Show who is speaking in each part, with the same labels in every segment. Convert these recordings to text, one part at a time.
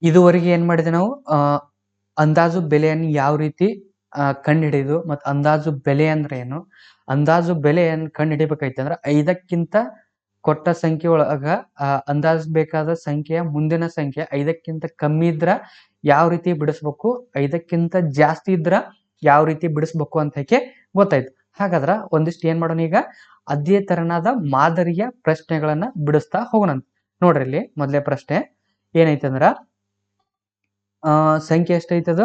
Speaker 1: ಇದುವರೆಗೆ ಏನ್ ಮಾಡಿದೆ ನಾವು ಅಂದಾಜು ಬೆಲೆಯನ್ನು ಯಾವ ರೀತಿ ಕಂಡುಹಿಡಿದು ಮತ್ತು ಅಂದಾಜು ಬೆಲೆ ಅಂದ್ರೆ ಏನು, ಅಂದಾಜು ಬೆಲೆಯನ್ನು ಕಂಡುಹಿಡಿಬೇಕಾಯ್ತಂದ್ರೆ 5ಕ್ಕಿಂತ ಕೊಟ್ಟ ಸಂಖ್ಯೆ ಒಳಗ ಅಂದಾಜು ಬೇಕಾದ ಸಂಖ್ಯೆಯ ಮುಂದಿನ ಸಂಖ್ಯೆ 5ಕ್ಕಿಂತ ಕಮ್ಮಿ ಇದ್ರ ಯಾವ ರೀತಿ ಬಿಡಿಸ್ಬೇಕು, 5ಕ್ಕಿಂತ ಜಾಸ್ತಿ ಇದ್ರ ಯಾವ ರೀತಿ ಬಿಡಿಸ್ಬೇಕು ಅಂತ ಗೊತ್ತಾಯ್ತು. ಹಾಗಾದ್ರ ಒಂದಿಷ್ಟು ಏನ್ ಮಾಡೋಣ, ಈಗ ಅದೇ ತರನಾದ ಮಾದರಿಯ ಪ್ರಶ್ನೆಗಳನ್ನ ಬಿಡಿಸ್ತಾ ಹೋಗೋಣ. ನೋಡ್ರಿ, ಇಲ್ಲಿ ಮೊದಲೇ ಪ್ರಶ್ನೆ ಏನೈತೆ ಅಂದ್ರ ಸಂಖ್ಯೆ ಎಷ್ಟೈತದ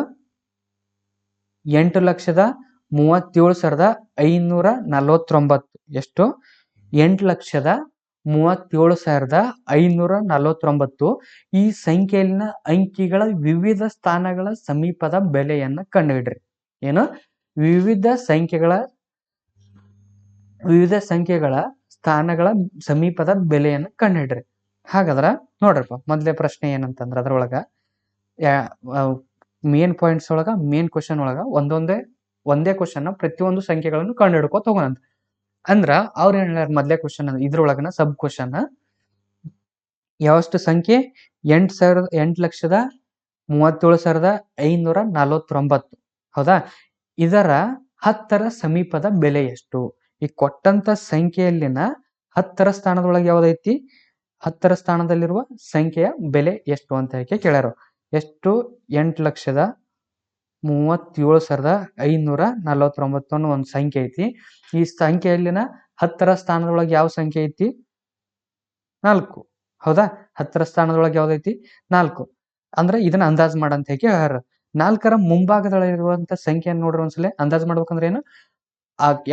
Speaker 1: 8,37,549. ಎಷ್ಟು? 8,37,549. ಈ ಸಂಖ್ಯೆಯಲ್ಲಿನ ಅಂಕಿಗಳ ವಿವಿಧ ಸ್ಥಾನಗಳ ಸಮೀಪದ ಬೆಲೆಯನ್ನ ಕಂಡುಹಿಡ್ರಿ. ಏನು? ವಿವಿಧ ಸಂಖ್ಯೆಗಳ ಸ್ಥಾನಗಳ ಸಮೀಪದ ಬೆಲೆಯನ್ನು ಕಂಡುಹಿಡ್ರಿ. ಹಾಗಾದ್ರ ನೋಡ್ರಪ್ಪ, ಮೊದಲೇ ಪ್ರಶ್ನೆ ಏನಂತಂದ್ರ ಅದ್ರೊಳಗ ಮೇನ್ ಪಾಯಿಂಟ್ಸ್ ಒಳಗ ಮೇನ್ ಕ್ವಶನ್ ಒಳಗ ಒಂದೇ ಕ್ವಶನ್ ಪ್ರತಿಯೊಂದು ಸಂಖ್ಯೆಗಳನ್ನು ಕಂಡು ಹಿಡ್ಕೋತ ಹೋಗೋಣಂತ. ಅಂದ್ರ ಅವ್ರ ಏನ್ ಹೇಳ್ಯಾರ, ಮೊದಲೇ ಕ್ವಶನ್ ಇದ್ರೊಳಗನ ಸಬ್ ಕ್ವಶನ್ ಯಾವಷ್ಟು ಸಂಖ್ಯೆ 8,37,549. ಹೌದಾ? ಇದರ 10ರ ಸಮೀಪದ ಬೆಲೆ ಎಷ್ಟು? ಈ ಕೊಟ್ಟಂತ ಸಂಖ್ಯೆಯಲ್ಲಿನ 10ರ ಸ್ಥಾನದೊಳಗೆ ಯಾವ್ದೈತಿ, 10ರ ಸ್ಥಾನದಲ್ಲಿರುವ ಸಂಖ್ಯೆಯ ಬೆಲೆ ಎಷ್ಟು ಅಂತ ಕೇಳ್ಯಾರ. ಎಷ್ಟು? 8,37,549 ಅನ್ನೋ ಒಂದು ಸಂಖ್ಯೆ ಐತಿ. ಈ ಸಂಖ್ಯೆಯಲ್ಲಿನ 10ರ ಸ್ಥಾನದೊಳಗೆ ಯಾವ ಸಂಖ್ಯೆ ಐತಿ? 4. ಹೌದಾ? 10ರ ಸ್ಥಾನದೊಳಗೆ ಯಾವ್ದೈತಿ? 4. ಅಂದ್ರೆ ಇದನ್ನ ಅಂದಾಜ್ ಮಾಡಂತ ಹೇಳ್ಯಾರ. 4ರ ಮುಂಭಾಗದಲ್ಲಿರುವಂತ ಸಂಖ್ಯೆಯನ್ನು ನೋಡ್ರಿ ಒಂದ್ಸಲ. ಅಂದಾಜ್ ಮಾಡ್ಬೇಕಂದ್ರೆ ಏನು?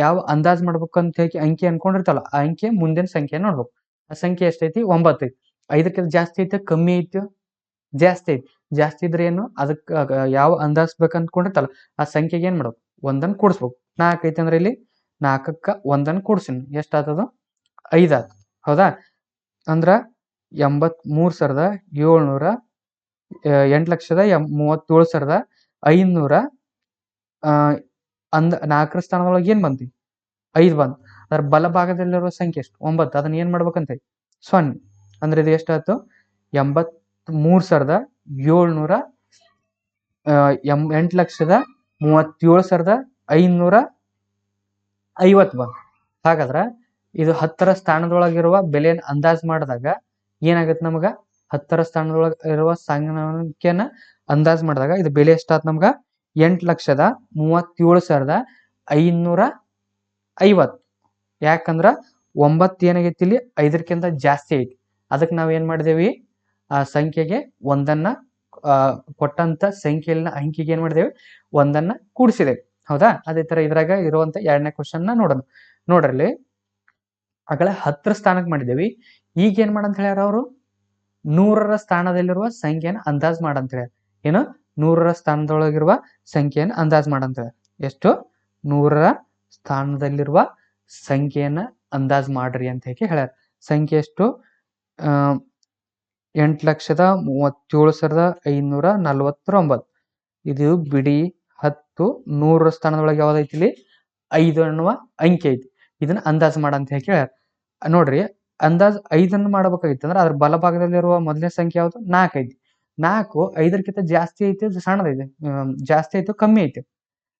Speaker 1: ಯಾವ ಅಂದಾಜ್ ಮಾಡ್ಬೇಕಂತ ಅಂಕಿ ಅನ್ಕೊಂಡಿರ್ತಲ್ಲ, ಆ ಅಂಕಿ ಮುಂದಿನ ಸಂಖ್ಯೆ ನೋಡ್ಬೇಕು. ಆ ಸಂಖ್ಯೆ ಎಷ್ಟೈತಿ? 9 ಐತಿ. 5ಕ್ಕಿಂತ ಜಾಸ್ತಿ ಐತೆ, ಕಮ್ಮಿ ಐತಿ? ಜಾಸ್ತಿ ಐತಿ. ಜಾಸ್ತಿ ಇದ್ರೆ ಏನು? ಅದಕ್ಕೆ ಯಾವ ಅಂದಾಜ್ ಬೇಕಂದ್ಕೊಂಡಿರ್ತಲ್ಲ ಆ ಸಂಖ್ಯೆಗೆ ಏನ್ ಮಾಡ್ಬೇಕು? 1 ಕೂಡಿಸ್ಬೇಕು. 4 ಐತಿ ಅಂದ್ರೆ ಇಲ್ಲಿ 4ಕ್ಕ 1 ಕೂಡ್ಸಿನಿ. ಎಷ್ಟಾಗ್ತದ? 5 ಆತ. ಹೌದಾ? ಅಂದ್ರ 8,37,500 8,37,500 4ರ ಸ್ಥಾನದೊಳಗೆ ಏನ್ ಬಂತಿ? 5 ಬಂತು. ಅದ್ರ ಬಲಭಾಗದಲ್ಲಿರುವ ಸಂಖ್ಯೆ ಎಷ್ಟು? 9. ಅದನ್ನ ಏನ್ ಮಾಡ್ಬೇಕಂತ? 0. ಅಂದ್ರೆ ಇದು ಎಷ್ಟಾಯ್ತು? 8,37,550 ಬಂತು. ಹಾಗಾದ್ರ ಇದು 10ರ ಸ್ಥಾನದೊಳಗಿರುವ ಬೆಲೆಯನ್ನು ಅಂದಾಜ್ ಮಾಡಿದಾಗ ಏನಾಗತ್ತೆ ನಮಗ? 10ರ ಸ್ಥಾನದೊಳಗೆ ಇರುವ ಸಂಖ್ಯೆನ ಅಂದಾಜ್ ಮಾಡಿದಾಗ ಇದು ಬೆಲೆ ಎಷ್ಟಾತ್ ನಮ್ಗ? 8,37,550. ಯಾಕಂದ್ರ 9 ಏನಾಗೈತಿ ಇಲ್ಲಿ 5ಕ್ಕಿಂತ ಜಾಸ್ತಿ ಐತಿ. ಅದಕ್ಕೆ ನಾವ್ ಏನ್ ಮಾಡಿದೇವಿ? ಆ ಸಂಖ್ಯೆಗೆ 1 ಕೊಟ್ಟಂತ ಸಂಖ್ಯೆಯಲ್ಲಿನ ಅಂಕಿಗೆ ಏನ್ ಮಾಡಿದೇವಿ? 1 ಕೂಡಿಸಿದೇವಿ. ಹೌದಾ? ಅದೇ ತರ ಇದ್ರಾಗ ಇರುವಂತ 2ನೇ ಕ್ವಶನ್ ನೋಡೋಣ. ನೋಡ್ರಲ್ಲಿ, ಆಗಲೇ 10ರ ಸ್ಥಾನಕ್ಕೆ ಮಾಡಿದೇವಿ. ಈಗ ಏನ್ ಮಾಡಂತ ಹೇಳ್ಯಾರ ಅವರು? 100ರ ಸ್ಥಾನದಲ್ಲಿರುವ ಸಂಖ್ಯೆಯನ್ನು ಅಂದಾಜ್ ಮಾಡಂತ ಹೇಳ್ಯಾರ. ಏನು? 100ರ ಸ್ಥಾನದೊಳಗಿರುವ ಸಂಖ್ಯೆಯನ್ನು ಅಂದಾಜ್ ಮಾಡಂತ ಹೇಳ್ಯಾರ. ಎಷ್ಟು? 100ರ ಸ್ಥಾನದಲ್ಲಿರುವ ಸಂಖ್ಯೆಯನ್ನ ಅಂದಾಜ್ ಮಾಡ್ರಿ ಅಂತ ಹೇಳ್ಯಾರ. ಸಂಖ್ಯೆ ಎಷ್ಟು? 8,37,549. ಇದು ಬಿಡಿ 10. 100ರ ಸ್ಥಾನದೊಳಗೆ ಯಾವ್ದೈತಿ? ಇಲ್ಲಿ 5 ಅನ್ನುವ ಅಂಕಿ ಐತಿ. ಇದನ್ನ ಅಂದಾಜ್ ಮಾಡಂತ ಹೇಳ್ಯಾರ. ನೋಡ್ರಿ, ಅಂದಾಜ್ 5 ಮಾಡ್ಬೇಕಾಗಿತ್ತು ಅಂದ್ರೆ ಅದ್ರ ಬಲಭಾಗದಲ್ಲಿರುವ ಮೊದಲನೇ ಸಂಖ್ಯೆ ಯಾವ್ದು? 4 ಐತಿ. 4 5ಕ್ಕಿಂತ ಜಾಸ್ತಿ ಐತಿ, ಸಣ್ಣದೈತಿ? ಜಾಸ್ತಿ ಐತಿ, ಕಮ್ಮಿ ಐತಿ?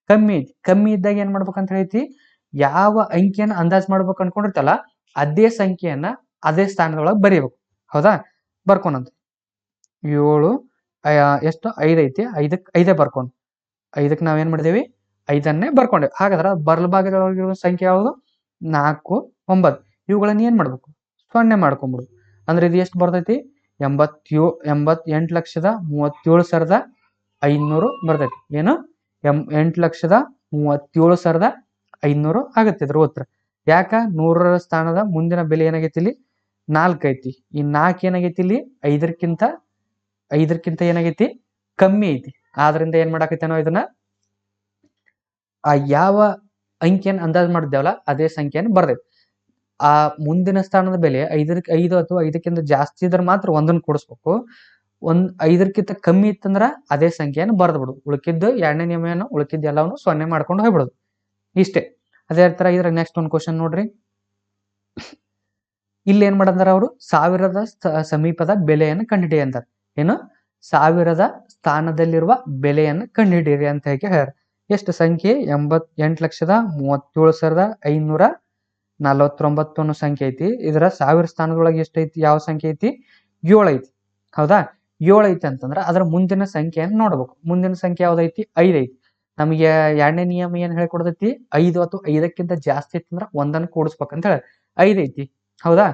Speaker 1: ಕಮ್ಮಿ ಐತಿ. ಕಮ್ಮಿ ಇದ್ದಾಗ ಏನ್ ಮಾಡ್ಬೇಕಂತ ಹೇಳ್ತಿ? ಯಾವ ಅಂಕಿಯನ್ನ ಅಂದಾಜ್ ಮಾಡ್ಬೇಕು ಅನ್ಕೊಂಡಿರ್ತಲ್ಲ ಅದೇ ಸಂಖ್ಯೆಯನ್ನ ಅದೇ ಸ್ಥಾನದೊಳಗೆ ಬರೀಬೇಕು. ಹೌದಾ? ಬರ್ಕೊಂಡಂತ 7 ಎಷ್ಟು? 5 ಐತಿ. 5ಕ್ಕೆ 5 ಬರ್ಕೊಂಡು 5ಕ್ಕೆ ನಾವೇನ್ ಮಾಡಿದೇವಿ? 5ಅನ್ನೇ ಬರ್ಕೊಂಡೇವಿ. ಹಾಗಾದ್ರೆ ಬಲಭಾಗದೊಳಗಿರುವ ಸಂಖ್ಯೆ ಯಾವುದು? 4, 9. ಇವುಗಳನ್ನ ಏನ್ ಮಾಡ್ಬೇಕು? 0 ಮಾಡ್ಕೊಂಡ್ಬಿಡು. ಅಂದ್ರೆ ಇದು ಎಷ್ಟು ಬರ್ತೈತಿ? 8,37,500 ಬರ್ತೈತಿ. ಏನು? 8,37,500 ಆಗತ್ತೆ ಇದ್ರ ಉತ್ತರ. ಯಾಕ? 100ರ ಸ್ಥಾನದ ಮುಂದಿನ ಬೆಲೆ ಏನಾಗೈತಿ? ಇಲ್ಲಿ 4 ಐತಿ. ಈ 4 ಏನಾಗೈತಿ? ಇಲ್ಲಿ 5ಕ್ಕಿಂತ ಏನಾಗೈತಿ? ಕಮ್ಮಿ ಐತಿ. ಆದ್ರಿಂದ ಏನ್ ಮಾಡಾಕೈತಿ ನಾವು ಇದನ್ನ ಯಾವ ಅಂಕಿಯನ್ನು ಅಂದಾಜ್ ಮಾಡಿದ್ದೇವಲ್ಲ ಅದೇ ಸಂಖ್ಯೆಯನ್ನು ಬರ್ದೇವೆ. ಆ ಮುಂದಿನ ಸ್ಥಾನದ ಬೆಲೆ 5 ಅಥವಾ 5ಕ್ಕಿಂತ ಜಾಸ್ತಿ ಇದ್ರೆ ಮಾತ್ರ 1 ಕೂಡಿಸ್ಬೇಕು. 5ಕ್ಕಿಂತ ಕಮ್ಮಿ ಇತ್ತಂದ್ರ ಅದೇ ಸಂಖ್ಯೆಯನ್ನು ಬರ್ದ್ಬಿಡು. ಉಳ್ಕಿದ್ದು 2ನೇ ನಿಯಮ ಏನು? ಉಳ್ಕಿದ್ದು ಎಲ್ಲವನ್ನು 0 ಮಾಡ್ಕೊಂಡು ಹೋಗ್ಬಿಡುದು. ಇಷ್ಟೇ. ಅದೇ ತರ ಇದ್ರ ನೆಕ್ಸ್ಟ್ ಒಂದು ಕ್ವಶನ್ ನೋಡ್ರಿ. ಇಲ್ಲಿ ಏನ್ ಮಾಡಂದಾರ ಅವರು? 1000ದ ಸಮೀಪದ ಬೆಲೆಯನ್ನು ಕಂಡುಹಿಡಿಯ ಅಂತಾರ. ಏನು? ಸಾವಿರದ ಸ್ಥಾನದಲ್ಲಿರುವ ಬೆಲೆಯನ್ನು ಕಂಡುಹಿಡಿಯಿರಿ ಅಂತ ಹೇಳಿ ಹೇಳ್ಯಾರ. ಎಷ್ಟು ಸಂಖ್ಯೆ? 88,509,549 ಅನ್ನೋ ಸಂಖ್ಯೆ ಐತಿ. ಇದರ 1000 ಸ್ಥಾನದೊಳಗೆ ಎಷ್ಟೈತಿ? ಯಾವ ಸಂಖ್ಯೆ ಐತಿ? 7 ಐತಿ. ಹೌದಾ? 7 ಐತಿ ಅಂತಂದ್ರ ಅದರ ಮುಂದಿನ ಸಂಖ್ಯೆಯನ್ನು ನೋಡ್ಬೇಕು. ಮುಂದಿನ ಸಂಖ್ಯೆ ಯಾವ್ದೈತಿ? 5 ಐತಿ. ನಮಗೆ ಎರಡನೇ ನಿಯಮ ಏನ್ ಹೇಳ್ಕೊಡ್ತೈತಿ? 5 ಅಥವಾ 5ಕ್ಕಿಂತ ಜಾಸ್ತಿ ಇತ್ತಂದ್ರ ಒಂದನ್ನು ಕೂಡಿಸ್ಬೇಕಂತ ಹೇಳ. 5 ಐತಿ. ಹೌದಾ?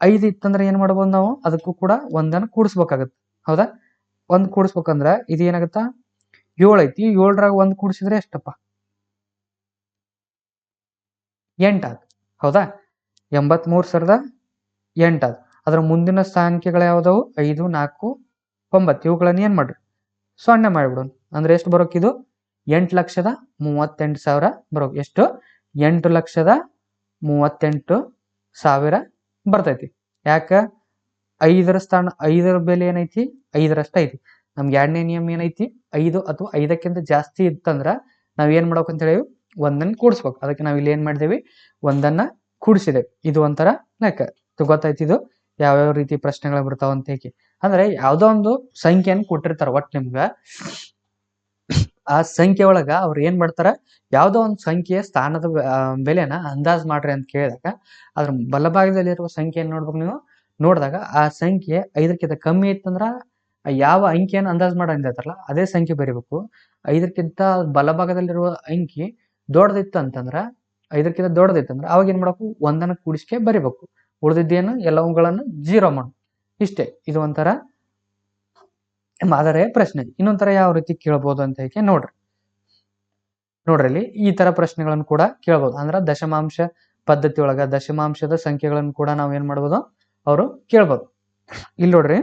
Speaker 1: 5 ಇತ್ತಂದ್ರೆ ಏನ್ ಮಾಡ್ಬೋದು ನಾವು? ಅದಕ್ಕೂ ಕೂಡ ಒಂದನ್ನು ಕೂಡಿಸ್ಬೇಕಾಗತ್ತೆ. ಹೌದಾ? ಒಂದ್ ಕೂಡಿಸ್ಬೇಕಂದ್ರ ಇದು ಏನಾಗತ್ತ? 7 ಐತಿ. 7ರಾಗ ಒಂದ್ ಕೂಡಿಸಿದ್ರೆ ಎಷ್ಟಪ್ಪ? 8 ಆದ. ಹೌದಾ? 83,008 ಆದ. ಅದರ ಮುಂದಿನ ಸಂಖ್ಯೆಗಳು ಯಾವ್ದವು? 5, 4, 9 ಇವುಗಳನ್ನ ಏನ್ ಮಾಡ್ರಿ? 0 ಮಾಡಿಬಿಡೋಣ. ಅಂದ್ರೆ ಎಷ್ಟು ಬರೋಕ್ ಇದು? 8,38,000 ಬರೋಕ್. ಎಷ್ಟು? 8,38,000 ಬರ್ತೈತಿ. ಯಾಕ? 5ರ ಸ್ಥಾನ 5ರ ಬೆಲೆ ಏನೈತಿ? 5ರಷ್ಟ ಐತಿ. ನಮ್ಗೆ ಎರಡನೇ ನಿಯಮ ಏನೈತಿ? 5 ಅಥವಾ 5ಕ್ಕಿಂತ ಜಾಸ್ತಿ ಇತ್ತಂದ್ರ ನಾವ್ ಏನ್ ಮಾಡ್ಬೇಕಂತ ಹೇಳಿ? ಒಂದನ್ನ ಕೂಡಿಸ್ಬೇಕು. ಅದಕ್ಕೆ ನಾವ್ ಇಲ್ಲಿ ಏನ್ ಮಾಡಿದೇವಿ? ಒಂದನ್ನ ಕೂಡಿಸಿದೇವೆ. ಇದು ಒಂಥರ ಲೆಕ್ಕ. ಗೊತ್ತಾಯ್ತು ಇದು ಯಾವ್ಯಾವ ರೀತಿ ಪ್ರಶ್ನೆಗಳು ಬರ್ತಾವ ಅಂತ ಹೇಳಿ. ಅಂದ್ರೆ ಯಾವ್ದೋ ಒಂದು ಸಂಖ್ಯೆಯನ್ನು ಕೊಟ್ಟಿರ್ತಾರ ಒಟ್ಟು ನಿಮ್ಗ. ಆ ಸಂಖ್ಯೆ ಒಳಗ ಅವ್ರು ಏನ್ ಮಾಡ್ತಾರ? ಯಾವ್ದೋ ಒಂದು ಸಂಖ್ಯೆಯ ಸ್ಥಾನದ ಬೆಲೆನ ಅಂದಾಜ್ ಮಾಡ್ರಿ ಅಂತ ಕೇಳಿದಾಗ ಅದ್ರ ಬಲಭಾಗದಲ್ಲಿರುವ ಸಂಖ್ಯೆಯನ್ನು ನೋಡ್ಬೇಕು ನೀವು. ನೋಡಿದಾಗ ಆ ಸಂಖ್ಯೆ 5ಕ್ಕಿಂತ ಕಮ್ಮಿ ಇತ್ತಂದ್ರ ಯಾವ ಅಂಕಿಯನ್ನು ಅಂದಾಜ್ ಮಾಡಂದಿರ್ತಾರಲ್ಲ ಅದೇ ಸಂಖ್ಯೆ ಬರಿಬೇಕು. 5ಕ್ಕಿಂತ ಬಲಭಾಗದಲ್ಲಿರುವ ಅಂಕಿ ದೊಡ್ಡದಿತ್ತು ಅಂತಂದ್ರ 5ಕ್ಕಿಂತ ದೊಡ್ಡದಿತ್ತಂದ್ರ ಅವಾಗ ಏನ್ ಮಾಡಬೇಕು? ಒಂದನ್ನು ಕೂಡಿಸ್ಕೆ ಬರಿಬೇಕು. ಉಳಿದಿದ್ದೇನು ಎಲ್ಲವುಗಳನ್ನು 0 ಮಾಡು. ಇಷ್ಟೇ. ಇದು ಒಂಥರ ಮಾದರಿಯ ಪ್ರಶ್ನೆ. ಇನ್ನೊಂಥರ ಯಾವ ರೀತಿ ಕೇಳ್ಬೋದು ಅಂತ ಹೇಳಿ ನೋಡ್ರಿ. ಇಲ್ಲಿ ಈ ತರ ಪ್ರಶ್ನೆಗಳನ್ನು ಕೂಡ ಕೇಳ್ಬೋದು. ಅಂದ್ರ ದಶಮಾಂಶ ಪದ್ಧತಿ ಒಳಗ ದಶಮಾಂಶದ ಸಂಖ್ಯೆಗಳನ್ನು ಕೂಡ ನಾವು ಏನ್ ಮಾಡ್ಬೋದು? ಅವರು ಕೇಳ್ಬೋದು. ಇಲ್ಲಿ ನೋಡ್ರಿ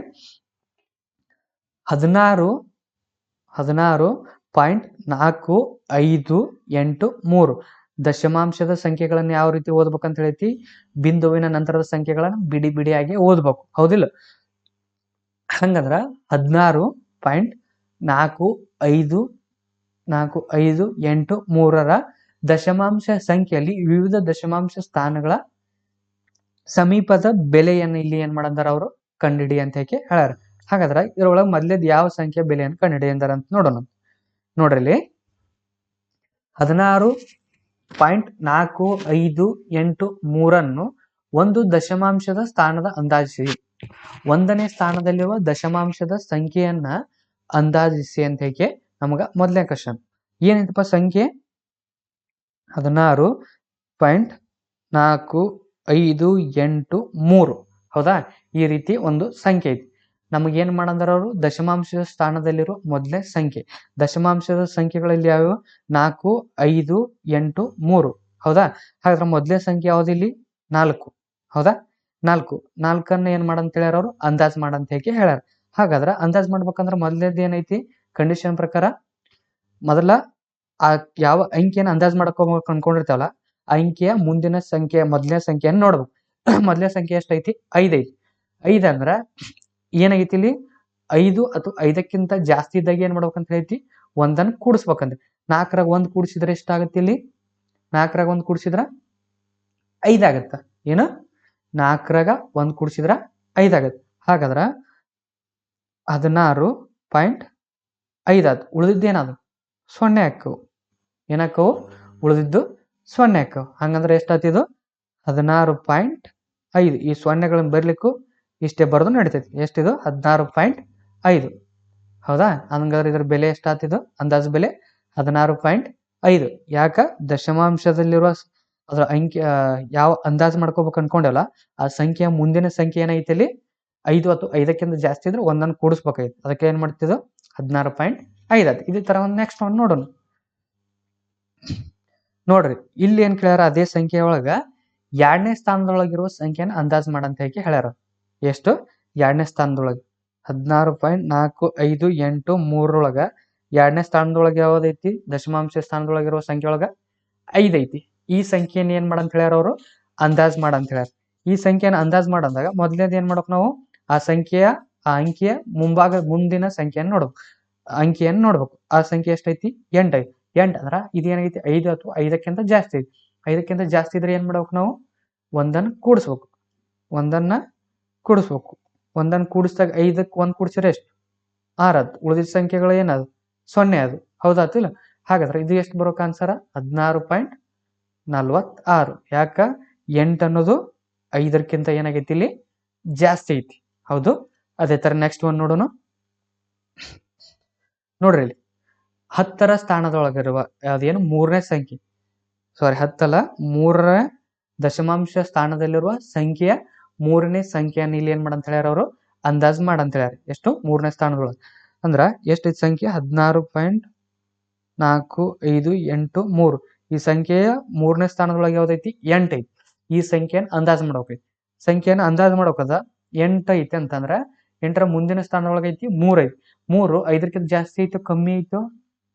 Speaker 1: 16.453 ದಶಮಾಂಶದ ಸಂಖ್ಯೆಗಳನ್ನು ಯಾವ ರೀತಿ ಓದ್ಬೇಕಂತ ಹೇಳ್ತಿ? ಬಿಂದುವಿನ ನಂತರದ ಸಂಖ್ಯೆಗಳನ್ನ ಬಿಡಿ ಬಿಡಿಯಾಗಿ ಓದ್ಬೇಕು. ಹೌದಿಲ್ಲ? ಹಂಗಂದ್ರ 16.453 ದಶಮಾಂಶ ಸಂಖ್ಯೆಯಲ್ಲಿ ವಿವಿಧ ದಶಮಾಂಶ ಸ್ಥಾನಗಳ ಸಮೀಪದ ಬೆಲೆಯನ್ನು ಇಲ್ಲಿ ಏನ್ ಮಾಡಂದಾರ? ಅವರು ಕಂಡುಹಿಡಿ ಅಂತ ಹೇಳ್ಯಾರ. ಹಾಗಾದ್ರ ಇದ್ರೊಳಗೆ ಮೊದ್ಲೇದ್ ಯಾವ ಸಂಖ್ಯೆ ಬೆಲೆಯನ್ನು ಕಂಡುಹಿಡಿ ಅಂದಾರ ಅಂತ ನೋಡೋಣ. ನೋಡ್ರಿ 16.453 ಒಂದು ದಶಮಾಂಶದ ಸ್ಥಾನದ ಅಂದಾಜಿಸಿ. 1ನೇ ಸ್ಥಾನದಲ್ಲಿರುವ ದಶಮಾಂಶದ ಸಂಖ್ಯೆಯನ್ನ ಅಂದಾಜಿಸಿ ಅಂತ ಹೇಳಿ ನಮಗ ಮೊದಲನೇ ಕ್ವಶನ್. ಏನೈತಪ್ಪ ಸಂಖ್ಯೆ? 16.453. ಹೌದಾ? ಈ ರೀತಿ ಒಂದು ಸಂಖ್ಯೆ ಐತಿ. ನಮಗೇನ್ ಮಾಡಂದಾರ ಅವರು? ದಶಮಾಂಶದ ಸ್ಥಾನದಲ್ಲಿರುವ ಮೊದಲನೇ ಸಂಖ್ಯೆ. ದಶಮಾಂಶದ ಸಂಖ್ಯೆಗಳಲ್ಲಿ ಯಾವ್ಯಾವ? 4, 5, 8, 3. ಹೌದಾ? ಹಾಗಾದ್ರೆ ಮೊದಲನೇ ಸಂಖ್ಯೆ ಯಾವ್ದಿಲ್ಲಿ? 4. ಹೌದಾ? 4ನ್ನ ಏನ್ ಮಾಡಂತ ಹೇಳ್ಯಾರ? ಅವರು ಅಂದಾಜ್ ಮಾಡಂತ ಹೇಳಿ ಹೇಳ್ಯಾರ. ಹಾಗಾದ್ರ ಅಂದಾಜ್ ಮಾಡ್ಬೇಕಂದ್ರ ಮೊದಲನೇದು ಏನೈತಿ? ಕಂಡೀಷನ್ ಪ್ರಕಾರ ಮೊದಲ ಆ ಯಾವ ಅಂಕಿಯನ್ನು ಅಂದಾಜ್ ಮಾಡ್ಕೋಬೇಕು ಅನ್ಕೊಂಡಿರ್ತಾವಲ್ಲ ಆ ಅಂಕಿಯ ಮುಂದಿನ ಸಂಖ್ಯೆ ಮೊದಲನೇ ಸಂಖ್ಯೆಯನ್ನು ನೋಡ್ಬೇಕು. ಮೊದಲನೇ ಸಂಖ್ಯೆ ಎಷ್ಟೈತಿ? 5 ಐತಿ. 5 ಅಂದ್ರ ಏನಾಗೈತಿ ಇಲ್ಲಿ? 5 ಅಥವಾ 5ಕ್ಕಿಂತ ಜಾಸ್ತಿ ಇದ್ದಾಗ ಏನ್ ಮಾಡ್ಬೇಕಂತ ಹೇಳ್ತಿ? ಒಂದನ್ನು ಕೂಡಿಸ್ಬೇಕಂದ್ರೆ 4ರಾಗ 1 ಕೂಡಿಸಿದ್ರೆ ಎಷ್ಟಾಗತ್ತೆ ಇಲ್ಲಿ? 4ರಾಗ 1 ಕೂಡಿಸಿದ್ರ 5 ಆಗತ್ತ. ಏನು? 4ರಾಗ 1 ಕೂಡಿಸಿದ್ರ 5 ಆಗತ್ತೆ. ಹಾಗಾದ್ರ 16.5 ಆತು. ಉಳಿದಿದ್ದೇನದು? 0 ಹಾಕವು. ಏನಾಕವು? ಉಳಿದಿದ್ದು 0 ಹಾಕವು. ಹಂಗಂದ್ರೆ ಎಷ್ಟಾತಿದು? 16.5. ಈ 0ಗಳನ್ನ ಬರ್ಲಿಕ್ಕೂ ಇಷ್ಟೇ ಬರೋದು ನಡಿತೈತಿ. ಎಷ್ಟಿದು? 16.5. ಹೌದಾ? ಹಂಗಾದ್ರೆ ಇದ್ರ ಬೆಲೆ ಎಷ್ಟಾತಿದು? ಅಂದಾಜು ಬೆಲೆ 16.5. ಯಾಕ? ದಶಮಾಂಶದಲ್ಲಿರುವ ಅದ್ರ ಅಂಕಿ ಯಾವ ಅಂದಾಜು ಮಾಡ್ಕೋಬೇಕು ಅನ್ಕೊಂಡಲ್ಲ ಆ ಸಂಖ್ಯೆಯ ಮುಂದಿನ ಸಂಖ್ಯೆ ಏನೈತಿ ಅಲ್ಲಿ? 5 ಅಥವಾ 5ಕ್ಕಿಂತ ಜಾಸ್ತಿ ಇದ್ರೆ ಒಂದನ್ನು ಕೂಡಿಸ್ಬೇಕಾಯ್ತು. ಅದಕ್ಕೆ ಏನ್ ಮಾಡ್ತಿದ್ದು? 16.5 ಆಯ್ತು. ಇದೇ ತರ ಒಂದು ನೆಕ್ಸ್ಟ್ ಒಂದು ನೋಡೋಣ. ನೋಡ್ರಿ ಇಲ್ಲಿ ಏನ್ ಕೇಳ್ಯಾರ? ಅದೇ ಸಂಖ್ಯೆ ಒಳಗ 2ನೇ ಸ್ಥಾನದೊಳಗಿರುವ ಸಂಖ್ಯೆನ ಅಂದಾಜ್ ಮಾಡಂತ ಹೇಳಿ ಹೇಳ್ಯಾರ. ಎಷ್ಟು? 2ನೇ ಸ್ಥಾನದೊಳಗೆ 16.453 ಒಳಗ 2ನೇ ಸ್ಥಾನದೊಳಗೆ ಯಾವ್ದೈತಿ? ದಶಮಾಂಶ ಸ್ಥಾನದೊಳಗಿರುವ ಸಂಖ್ಯೆ ಒಳಗ 5 ಐತಿ. ಈ ಸಂಖ್ಯೆನ ಏನ್ ಮಾಡಂತ ಹೇಳ್ಯಾರ? ಅವರು ಅಂದಾಜ್ ಮಾಡಂತ ಹೇಳ್ಯಾರ. ಈ ಸಂಖ್ಯೆನ ಅಂದಾಜ್ ಮಾಡಂದಾಗ ಮೊದಲನೇದು ಏನ್ ಮಾಡ್ಬೇಕು ನಾವು? ಆ ಅಂಕಿಯ ಮುಂದಿನ ಸಂಖ್ಯೆಯನ್ನು ನೋಡ್ಬೇಕು. ಅಂಕಿಯನ್ನು ನೋಡ್ಬೇಕು. ಆ ಸಂಖ್ಯೆ ಎಷ್ಟೈತಿ? 8 ಐತಿ. 8 ಅಂದ್ರ ಇದೇನಾಗೈತಿ? 5 ಅಥವಾ 5ಕ್ಕಿಂತ ಜಾಸ್ತಿ ಐತಿ. 5ಕ್ಕಿಂತ ಜಾಸ್ತಿ ಇದ್ರೆ ಏನ್ ಮಾಡ್ಬೇಕು ನಾವು? ಒಂದನ್ನು ಕೂಡಿಸ್ಬೇಕು. ಒಂದನ್ನು ಕೂಡಿಸ್ದಾಗ 5ಕ್ಕೆ 1 ಕೂಡಿಸಿದ್ರೆ ಎಷ್ಟು? 6 ಉಳಿದಿದ್ದ ಸಂಖ್ಯೆಗಳು ಏನದು 0 ಅದು ಹೌದಾತಿಲ್ಲ. ಹಾಗಾದ್ರೆ ಇದು ಎಷ್ಟು ಬರೋಕೆ ಆನ್ಸರ 16.46. ಯಾಕ 8 ಅನ್ನೋದು 5ಕ್ಕಿಂತ ಏನಾಗೈತಿ ಇಲ್ಲಿ ಜಾಸ್ತಿ ಐತಿ. ಹೌದು. ಅದೇ ತರ ನೆಕ್ಸ್ಟ್ ಒನ್ ನೋಡೋಣ. ನೋಡ್ರಿ ಇಲ್ಲಿ 10ರ ಸ್ಥಾನದೊಳಗಿರುವ ಯಾವ್ದೇನು 3ನೇ ಸಂಖ್ಯೆ, ಸಾರಿ 10 ಅಲ್ಲ 3ರ ದಶಮಾಂಶ ಸ್ಥಾನದಲ್ಲಿರುವ ಸಂಖ್ಯೆಯ 3ನೇ ಸಂಖ್ಯೆಯನ್ನು ಇಲ್ಲಿ ಏನ್ ಮಾಡಂತ ಹೇಳ್ಯಾರ ಅವರು ಅಂದಾಜು ಮಾಡಂತ ಹೇಳ್ಯಾರ. ಎಷ್ಟು 3ನೇ ಸ್ಥಾನದೊಳಗೆ ಅಂದ್ರ ಎಷ್ಟೈತಿ ಸಂಖ್ಯೆ 16.458 ಈ ಸಂಖ್ಯೆಯ 3ನೇ ಸ್ಥಾನದೊಳಗೆ ಯಾವ್ದೈತಿ 8 ಐತಿ. ಈ ಸಂಖ್ಯೆಯನ್ನು ಅಂದಾಜು ಮಾಡ್ಬೇಕೈತಿ. ಸಂಖ್ಯೆಯನ್ನು ಅಂದಾಜು ಮಾಡ್ಬೇಕದ 8 ಐತಿ ಅಂತಂದ್ರ 8ರ ಮುಂದಿನ ಸ್ಥಾನದೊಳಗೆ ಐತಿ 3 ಐತಿ. 3 5ಕ್ಕಿಂತ ಜಾಸ್ತಿ ಐತೋ ಕಮ್ಮಿ ಐತೋ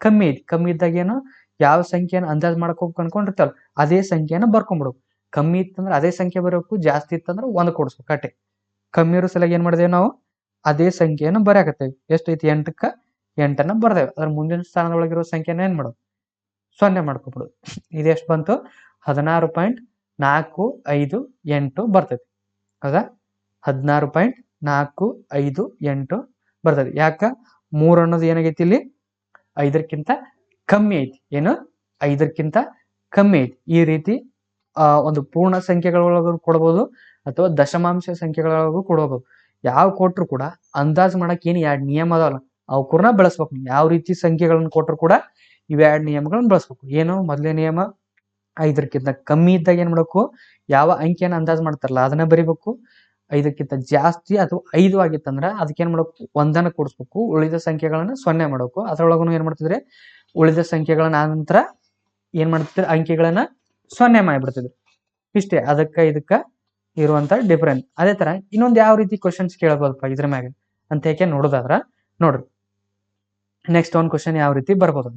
Speaker 1: ಕಮ್ಮಿ ಐತಿ. ಕಮ್ಮಿ ಇದ್ದಾಗ ಏನು ಯಾವ ಸಂಖ್ಯೆಯನ್ನು ಅಂದಾಜು ಮಾಡ್ಕೋಬೇಕು ಅನ್ಕೊಂಡಿರ್ತಲ್ಲ ಅದೇ ಸಂಖ್ಯೆಯನ್ನು ಬರ್ಕೊಂಡ್ಬಿಡ್ಬೇಕು. ಕಮ್ಮಿ ಇತ್ತಂದ್ರೆ ಅದೇ ಸಂಖ್ಯೆ ಬರಬೇಕು, ಜಾಸ್ತಿ ಇತ್ತಂದ್ರೆ 1 ಕೊಡಿಸ್ಬೇಕು ಅಟ್ಟೆ. ಕಮ್ಮಿ ಇರೋ ಸಲ ಏನ್ ಮಾಡಿದೇವೆ ನಾವು ಅದೇ ಸಂಖ್ಯೆಯನ್ನು ಬರೆಯಕತ್ತೇವೆ. ಎಷ್ಟೈತಿ 8ಕ್ಕ 8ಅನ್ನ ಬರ್ದೇವೆ. ಅದ್ರ ಮುಂದಿನ ಸ್ಥಾನದೊಳಗಿರೋ ಸಂಖ್ಯೆನ ಏನ್ ಮಾಡೋದು 0 ಮಾಡ್ಕೊಬಿಡೋದು. ಇದೆಷ್ಟು ಬಂತು 16.458 ಬರ್ತೈತಿ. ಹೌದಾ 16.458 ಬರ್ತೈತಿ. ಯಾಕ 3 ಅನ್ನೋದು ಏನಾಗೈತಿ ಇಲ್ಲಿ 5ಕ್ಕಿಂತ ಕಮ್ಮಿ ಐತಿ. ಏನು 5ಕ್ಕಿಂತ ಕಮ್ಮಿ ಐತಿ. ಈ ರೀತಿ ಒಂದು ಪೂರ್ಣ ಸಂಖ್ಯೆಗಳೊಳಗೂ ಕೊಡಬಹುದು ಅಥವಾ ದಶಮಾಂಶ ಸಂಖ್ಯೆಗಳೊಳಗೂ ಕೊಡಬಹುದು. ಯಾವ ಕೊಟ್ರು ಕೂಡ ಅಂದಾಜು ಮಾಡಕ್ ಏನು 2 ನಿಯಮ ಅದಾವಲ್ಲ ಅವು ಕೂಡ ಬಳಸ್ಬೇಕು. ಯಾವ ರೀತಿ ಸಂಖ್ಯೆಗಳನ್ನ ಕೊಟ್ರು ಕೂಡ ಇವ್ 2 ನಿಯಮಗಳನ್ನ ಬಳಸ್ಬೇಕು. ಏನು ಮೊದಲನೇ ನಿಯಮ 5ಕ್ಕಿಂತ ಕಮ್ಮಿ ಇದ್ದಾಗ ಏನ್ ಮಾಡ್ಬೇಕು ಯಾವ ಅಂಕಿಯನ್ನು ಅಂದಾಜು ಮಾಡ್ತಾರಲ್ಲ ಅದನ್ನ ಬರಿಬೇಕು. 5ಕ್ಕಿಂತ ಜಾಸ್ತಿ ಅಥವಾ 5 ಆಗಿತ್ತಂದ್ರ ಅದಕ್ಕೆ ಏನ್ ಮಾಡ್ಬೇಕು 1ಅನ್ನ ಕೂಡಿಸ್ಬೇಕು. ಉಳಿದ ಸಂಖ್ಯೆಗಳನ್ನ 0 ಮಾಡ್ಬೇಕು. ಅದ್ರೊಳಗೂ ಏನ್ ಮಾಡ್ತಿದ್ರೆ ಉಳಿದ ಸಂಖ್ಯೆಗಳನ್ನ ನಂತರ ಏನ್ ಮಾಡ್ತಿದ್ರೆ ಅಂಕಿಗಳನ್ನ 0 ಮಾಡಿಬಿಡ್ತಿದ್ರು. ಇಷ್ಟೇ ಅದಕ್ಕ ಇದಕ್ಕ ಇರುವಂತ ಡಿಫರೆನ್ಸ್. ಅದೇ ತರ ಇನ್ನೊಂದು ಯಾವ ರೀತಿ ಕ್ವಶನ್ಸ್ ಕೇಳಬಹುದಪ್ಪ ಇದ್ರ ಮ್ಯಾಗ ಅಂತ ಯಾಕೆ ನೋಡೋದಾದ್ರ ನೋಡ್ರಿ ನೆಕ್ಸ್ಟ್ ಒಂದು ಕ್ವಶನ್ ಯಾವ ರೀತಿ ಬರ್ಬೋದು.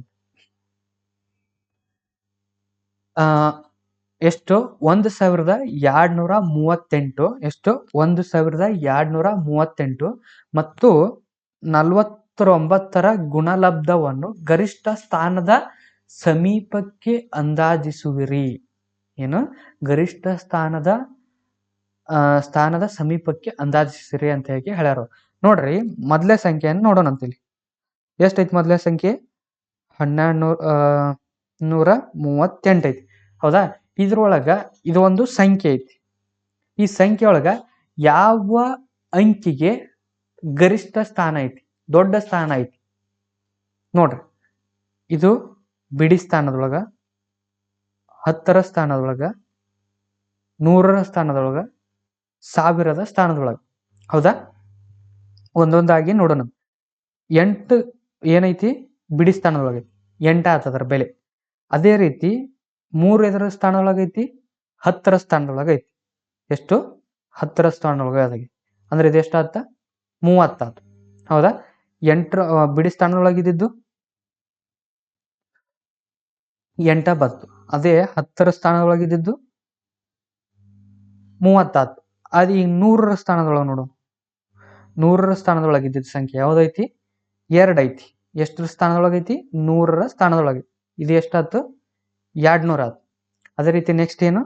Speaker 1: ಎಷ್ಟು 1238 ಎಷ್ಟು 1238 ಮತ್ತು 49ರ ಗುಣಲಬ್ಧವನ್ನು ಗರಿಷ್ಠ ಸ್ಥಾನದ ಸಮೀಪಕ್ಕೆ ಅಂದಾಜಿಸುವಿರಿ. ಏನು ಗರಿಷ್ಠ ಸ್ಥಾನದ ಸಮೀಪಕ್ಕೆ ಅಂದಾಜಿಸಿರಿ ಅಂತ ಹೇಳಿ ಹೇಳ್ಯಾರ. ನೋಡ್ರಿ ಮೊದಲೇ ಸಂಖ್ಯೆಯನ್ನು ನೋಡೋಣ ಅಂತಿಲ್ಲಿ. ಎಷ್ಟೈತಿ ಮೊದಲೇ ಸಂಖ್ಯೆ 1238 ಐತಿ. ಹೌದಾ. ಇದ್ರೊಳಗ ಇದು ಒಂದು ಸಂಖ್ಯೆ ಐತಿ. ಈ ಸಂಖ್ಯೆ ಒಳಗ ಯಾವ ಅಂಕಿಗೆ ಗರಿಷ್ಠ ಸ್ಥಾನ ಐತಿ ದೊಡ್ಡ ಸ್ಥಾನ ಐತಿ ನೋಡ್ರಿ. ಇದು ಬಿಡಿ ಸ್ಥಾನದೊಳಗ 10ರ ಸ್ಥಾನದೊಳಗ 100ರ ಸ್ಥಾನದೊಳಗ 1000ದ ಸ್ಥಾನದೊಳಗ. ಹೌದಾ. ಒಂದೊಂದಾಗಿ ನೋಡೋಣ. 8 ಏನೈತಿ ಬಿಡಿ ಸ್ಥಾನದೊಳಗೈತಿ 8 ಆತದರ ಬೆಲೆ. ಅದೇ ರೀತಿ 3 ಎದರ ಸ್ಥಾನದೊಳಗೈತಿ 10ರ ಸ್ಥಾನದೊಳಗೈತಿ. ಎಷ್ಟು 10ರ ಸ್ಥಾನದೊಳಗೈತಿ ಅಂದ್ರೆ ಇದು ಎಷ್ಟಾತ 30 ಆತ. ಹೌದಾ. 8 ಬಿಡಿ ಸ್ಥಾನದೊಳಗಿದ್ದು 8 ಬಂತು. ಅದೇ 10ರ ಸ್ಥಾನದೊಳಗಿದ್ದು 30 ಆತು. ಅದು ಈಗ 100ರ ಸ್ಥಾನದೊಳಗೆ ನೋಡು. 100ರ ಸ್ಥಾನದೊಳಗಿದ್ದ ಸಂಖ್ಯೆ ಯಾವ್ದೈತಿ 2 ಐತಿ. ಎಷ್ಟರ ಸ್ಥಾನದೊಳಗೈತಿ 100ರ ಸ್ಥಾನದೊಳಗೆ. ಇದು ಎಷ್ಟಾತು 200 ಆತು. ಅದೇ ರೀತಿ ನೆಕ್ಸ್ಟ್ ಏನು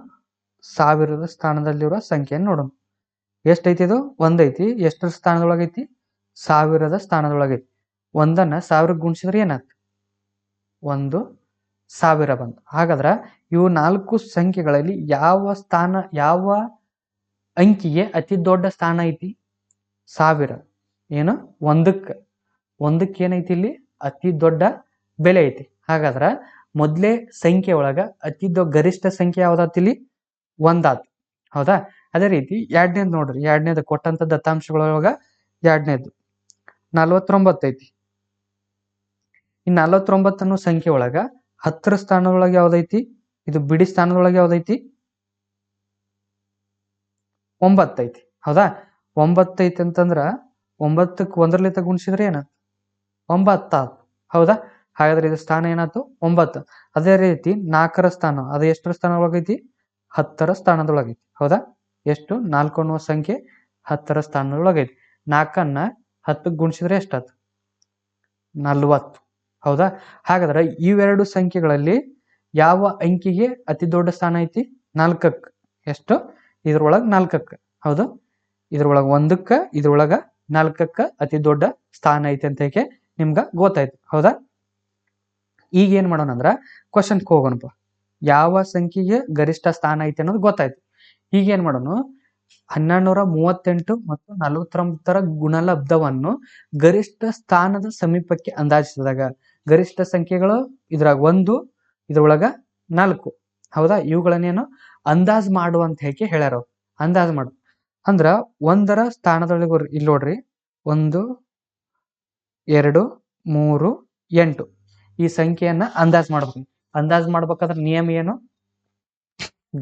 Speaker 1: 1000ದ ಸ್ಥಾನದಲ್ಲಿರೋ ಸಂಖ್ಯೆಯನ್ನು ನೋಡೋಣ. ಎಷ್ಟೈತಿ ಇದು 1 ಐತಿ. ಎಷ್ಟರ ಸ್ಥಾನದೊಳಗೈತಿ 1000ದ ಸ್ಥಾನದೊಳಗೈತಿ. 1ಅನ್ನ 1000ಕ್ಕೆ ಗುಣಿಸಿದ್ರೆ ಏನಾಯ್ತು 1000 ಬಂತು. ಹಾಗಾದ್ರ ಇವು 4 ಸಂಖ್ಯೆಗಳಲ್ಲಿ ಯಾವ ಅಂಕಿಗೆ ಅತಿ ದೊಡ್ಡ ಸ್ಥಾನ ಐತಿ 1000. ಏನು ಒಂದಕ್ಕೆ ಏನೈತಿ ಇಲ್ಲಿ ಅತಿ ದೊಡ್ಡ ಬೆಲೆ ಐತಿ. ಹಾಗಾದ್ರ ಮೊದಲೇ ಸಂಖ್ಯೆ ಒಳಗ ಗರಿಷ್ಠ ಸಂಖ್ಯೆ ಯಾವ್ದಾತಿ ಇಲ್ಲಿ 1 ಆತು. ಹೌದಾ. ಅದೇ ರೀತಿ 2ನೇದು ನೋಡ್ರಿ. 2ನೇದು ಕೊಟ್ಟಂತ ದತ್ತಾಂಶಗಳೊಳಗ 2ನೇದು 49 ಐತಿ. ಈ 49 ಅನ್ನೋ ಸಂಖ್ಯೆ ಒಳಗ 10ರ ಸ್ಥಾನದೊಳಗೆ ಯಾವ್ದೈತಿ ಇದು ಬಿಡಿ ಸ್ಥಾನದೊಳಗೆ ಯಾವ್ದೈತಿ 9 ಐತಿ. ಹೌದಾ. 9 ಐತಿ ಅಂತಂದ್ರ 9ಕ್ಕೆ 1ರ್ಲಿಂದ ಗುಣಿಸಿದ್ರೆ ಏನಾಯ್ತು 9 ಆತು. ಹೌದಾ. ಹಾಗಾದ್ರೆ ಇದು ಸ್ಥಾನ ಏನಾಯ್ತು 9. ಅದೇ ರೀತಿ 4ರ ಸ್ಥಾನ ಅದು ಎಷ್ಟರ ಸ್ಥಾನದೊಳಗೈತಿ 10ರ ಸ್ಥಾನದೊಳಗೈತಿ. ಹೌದಾ. ಎಷ್ಟು 4 ಅನ್ನುವ ಸಂಖ್ಯೆ 10ರ ಸ್ಥಾನದೊಳಗೈತಿ. 4ಅನ್ನ 10ಕ್ಕೆ ಗುಣಿಸಿದ್ರೆ ಎಷ್ಟಾಯ್ತು 40. ಹೌದಾ. ಹಾಗಾದ್ರೆ ಇವೆರಡು ಸಂಖ್ಯೆಗಳಲ್ಲಿ ಯಾವ ಅಂಕಿಗೆ ಅತಿ ದೊಡ್ಡ ಸ್ಥಾನ ಐತಿ 4ಕ್ಕೆ. ಎಷ್ಟು ಇದ್ರೊಳಗ 4ಕ್ಕೆ. ಹೌದು. ಇದ್ರೊಳಗ 1ಕ್ಕೆ ಇದ್ರೊಳಗ 4ಕ್ಕ ಅತಿ ದೊಡ್ಡ ಸ್ಥಾನ ಐತಿ ಅಂತ ಹೇಳಿ ನಿಮ್ಗ ಗೊತ್ತಾಯ್ತು. ಹೌದಾ? ಈಗ ಏನ್ ಮಾಡೋಣ ಅಂದ್ರ ಕ್ವಶನ್ಗೆ ಹೋಗೋಣಪ್ಪ. ಯಾವ ಸಂಖ್ಯೆಗೆ ಗರಿಷ್ಠ ಸ್ಥಾನ ಐತಿ ಅನ್ನೋದು ಗೊತ್ತಾಯ್ತು. ಈಗ ಏನ್ ಮಾಡೋಣ, 1238 ಮತ್ತು 49ರ ಗುಣಲಬ್ಧವನ್ನು ಗರಿಷ್ಠ ಸ್ಥಾನದ ಸಮೀಪಕ್ಕೆ ಅಂದಾಜಿಸಿದಾಗ ಗರಿಷ್ಠ ಸಂಖ್ಯೆಗಳು ಇದ್ರಾಗ 1, ಇದ್ರೊಳಗ 4. ಹೌದಾ? ಇವುಗಳನ್ನೇನು ಅಂದಾಜ್ ಮಾಡು ಅಂತ ಹೇಳಿ ಹೇಳ್ಯಾರ. ಅಂದಾಜ್ ಮಾಡು ಅಂದ್ರ 1ರ ಸ್ಥಾನದೊಳಗೆ ಇಲ್ಲಿ ನೋಡ್ರಿ, 1, 2, 3, 8 ಈ ಸಂಖ್ಯೆಯನ್ನ ಅಂದಾಜ್ ಮಾಡ್ಬೇಕು. ಅಂದಾಜ್ ಮಾಡ್ಬೇಕಾದ್ರೆ ನಿಯಮ ಏನು?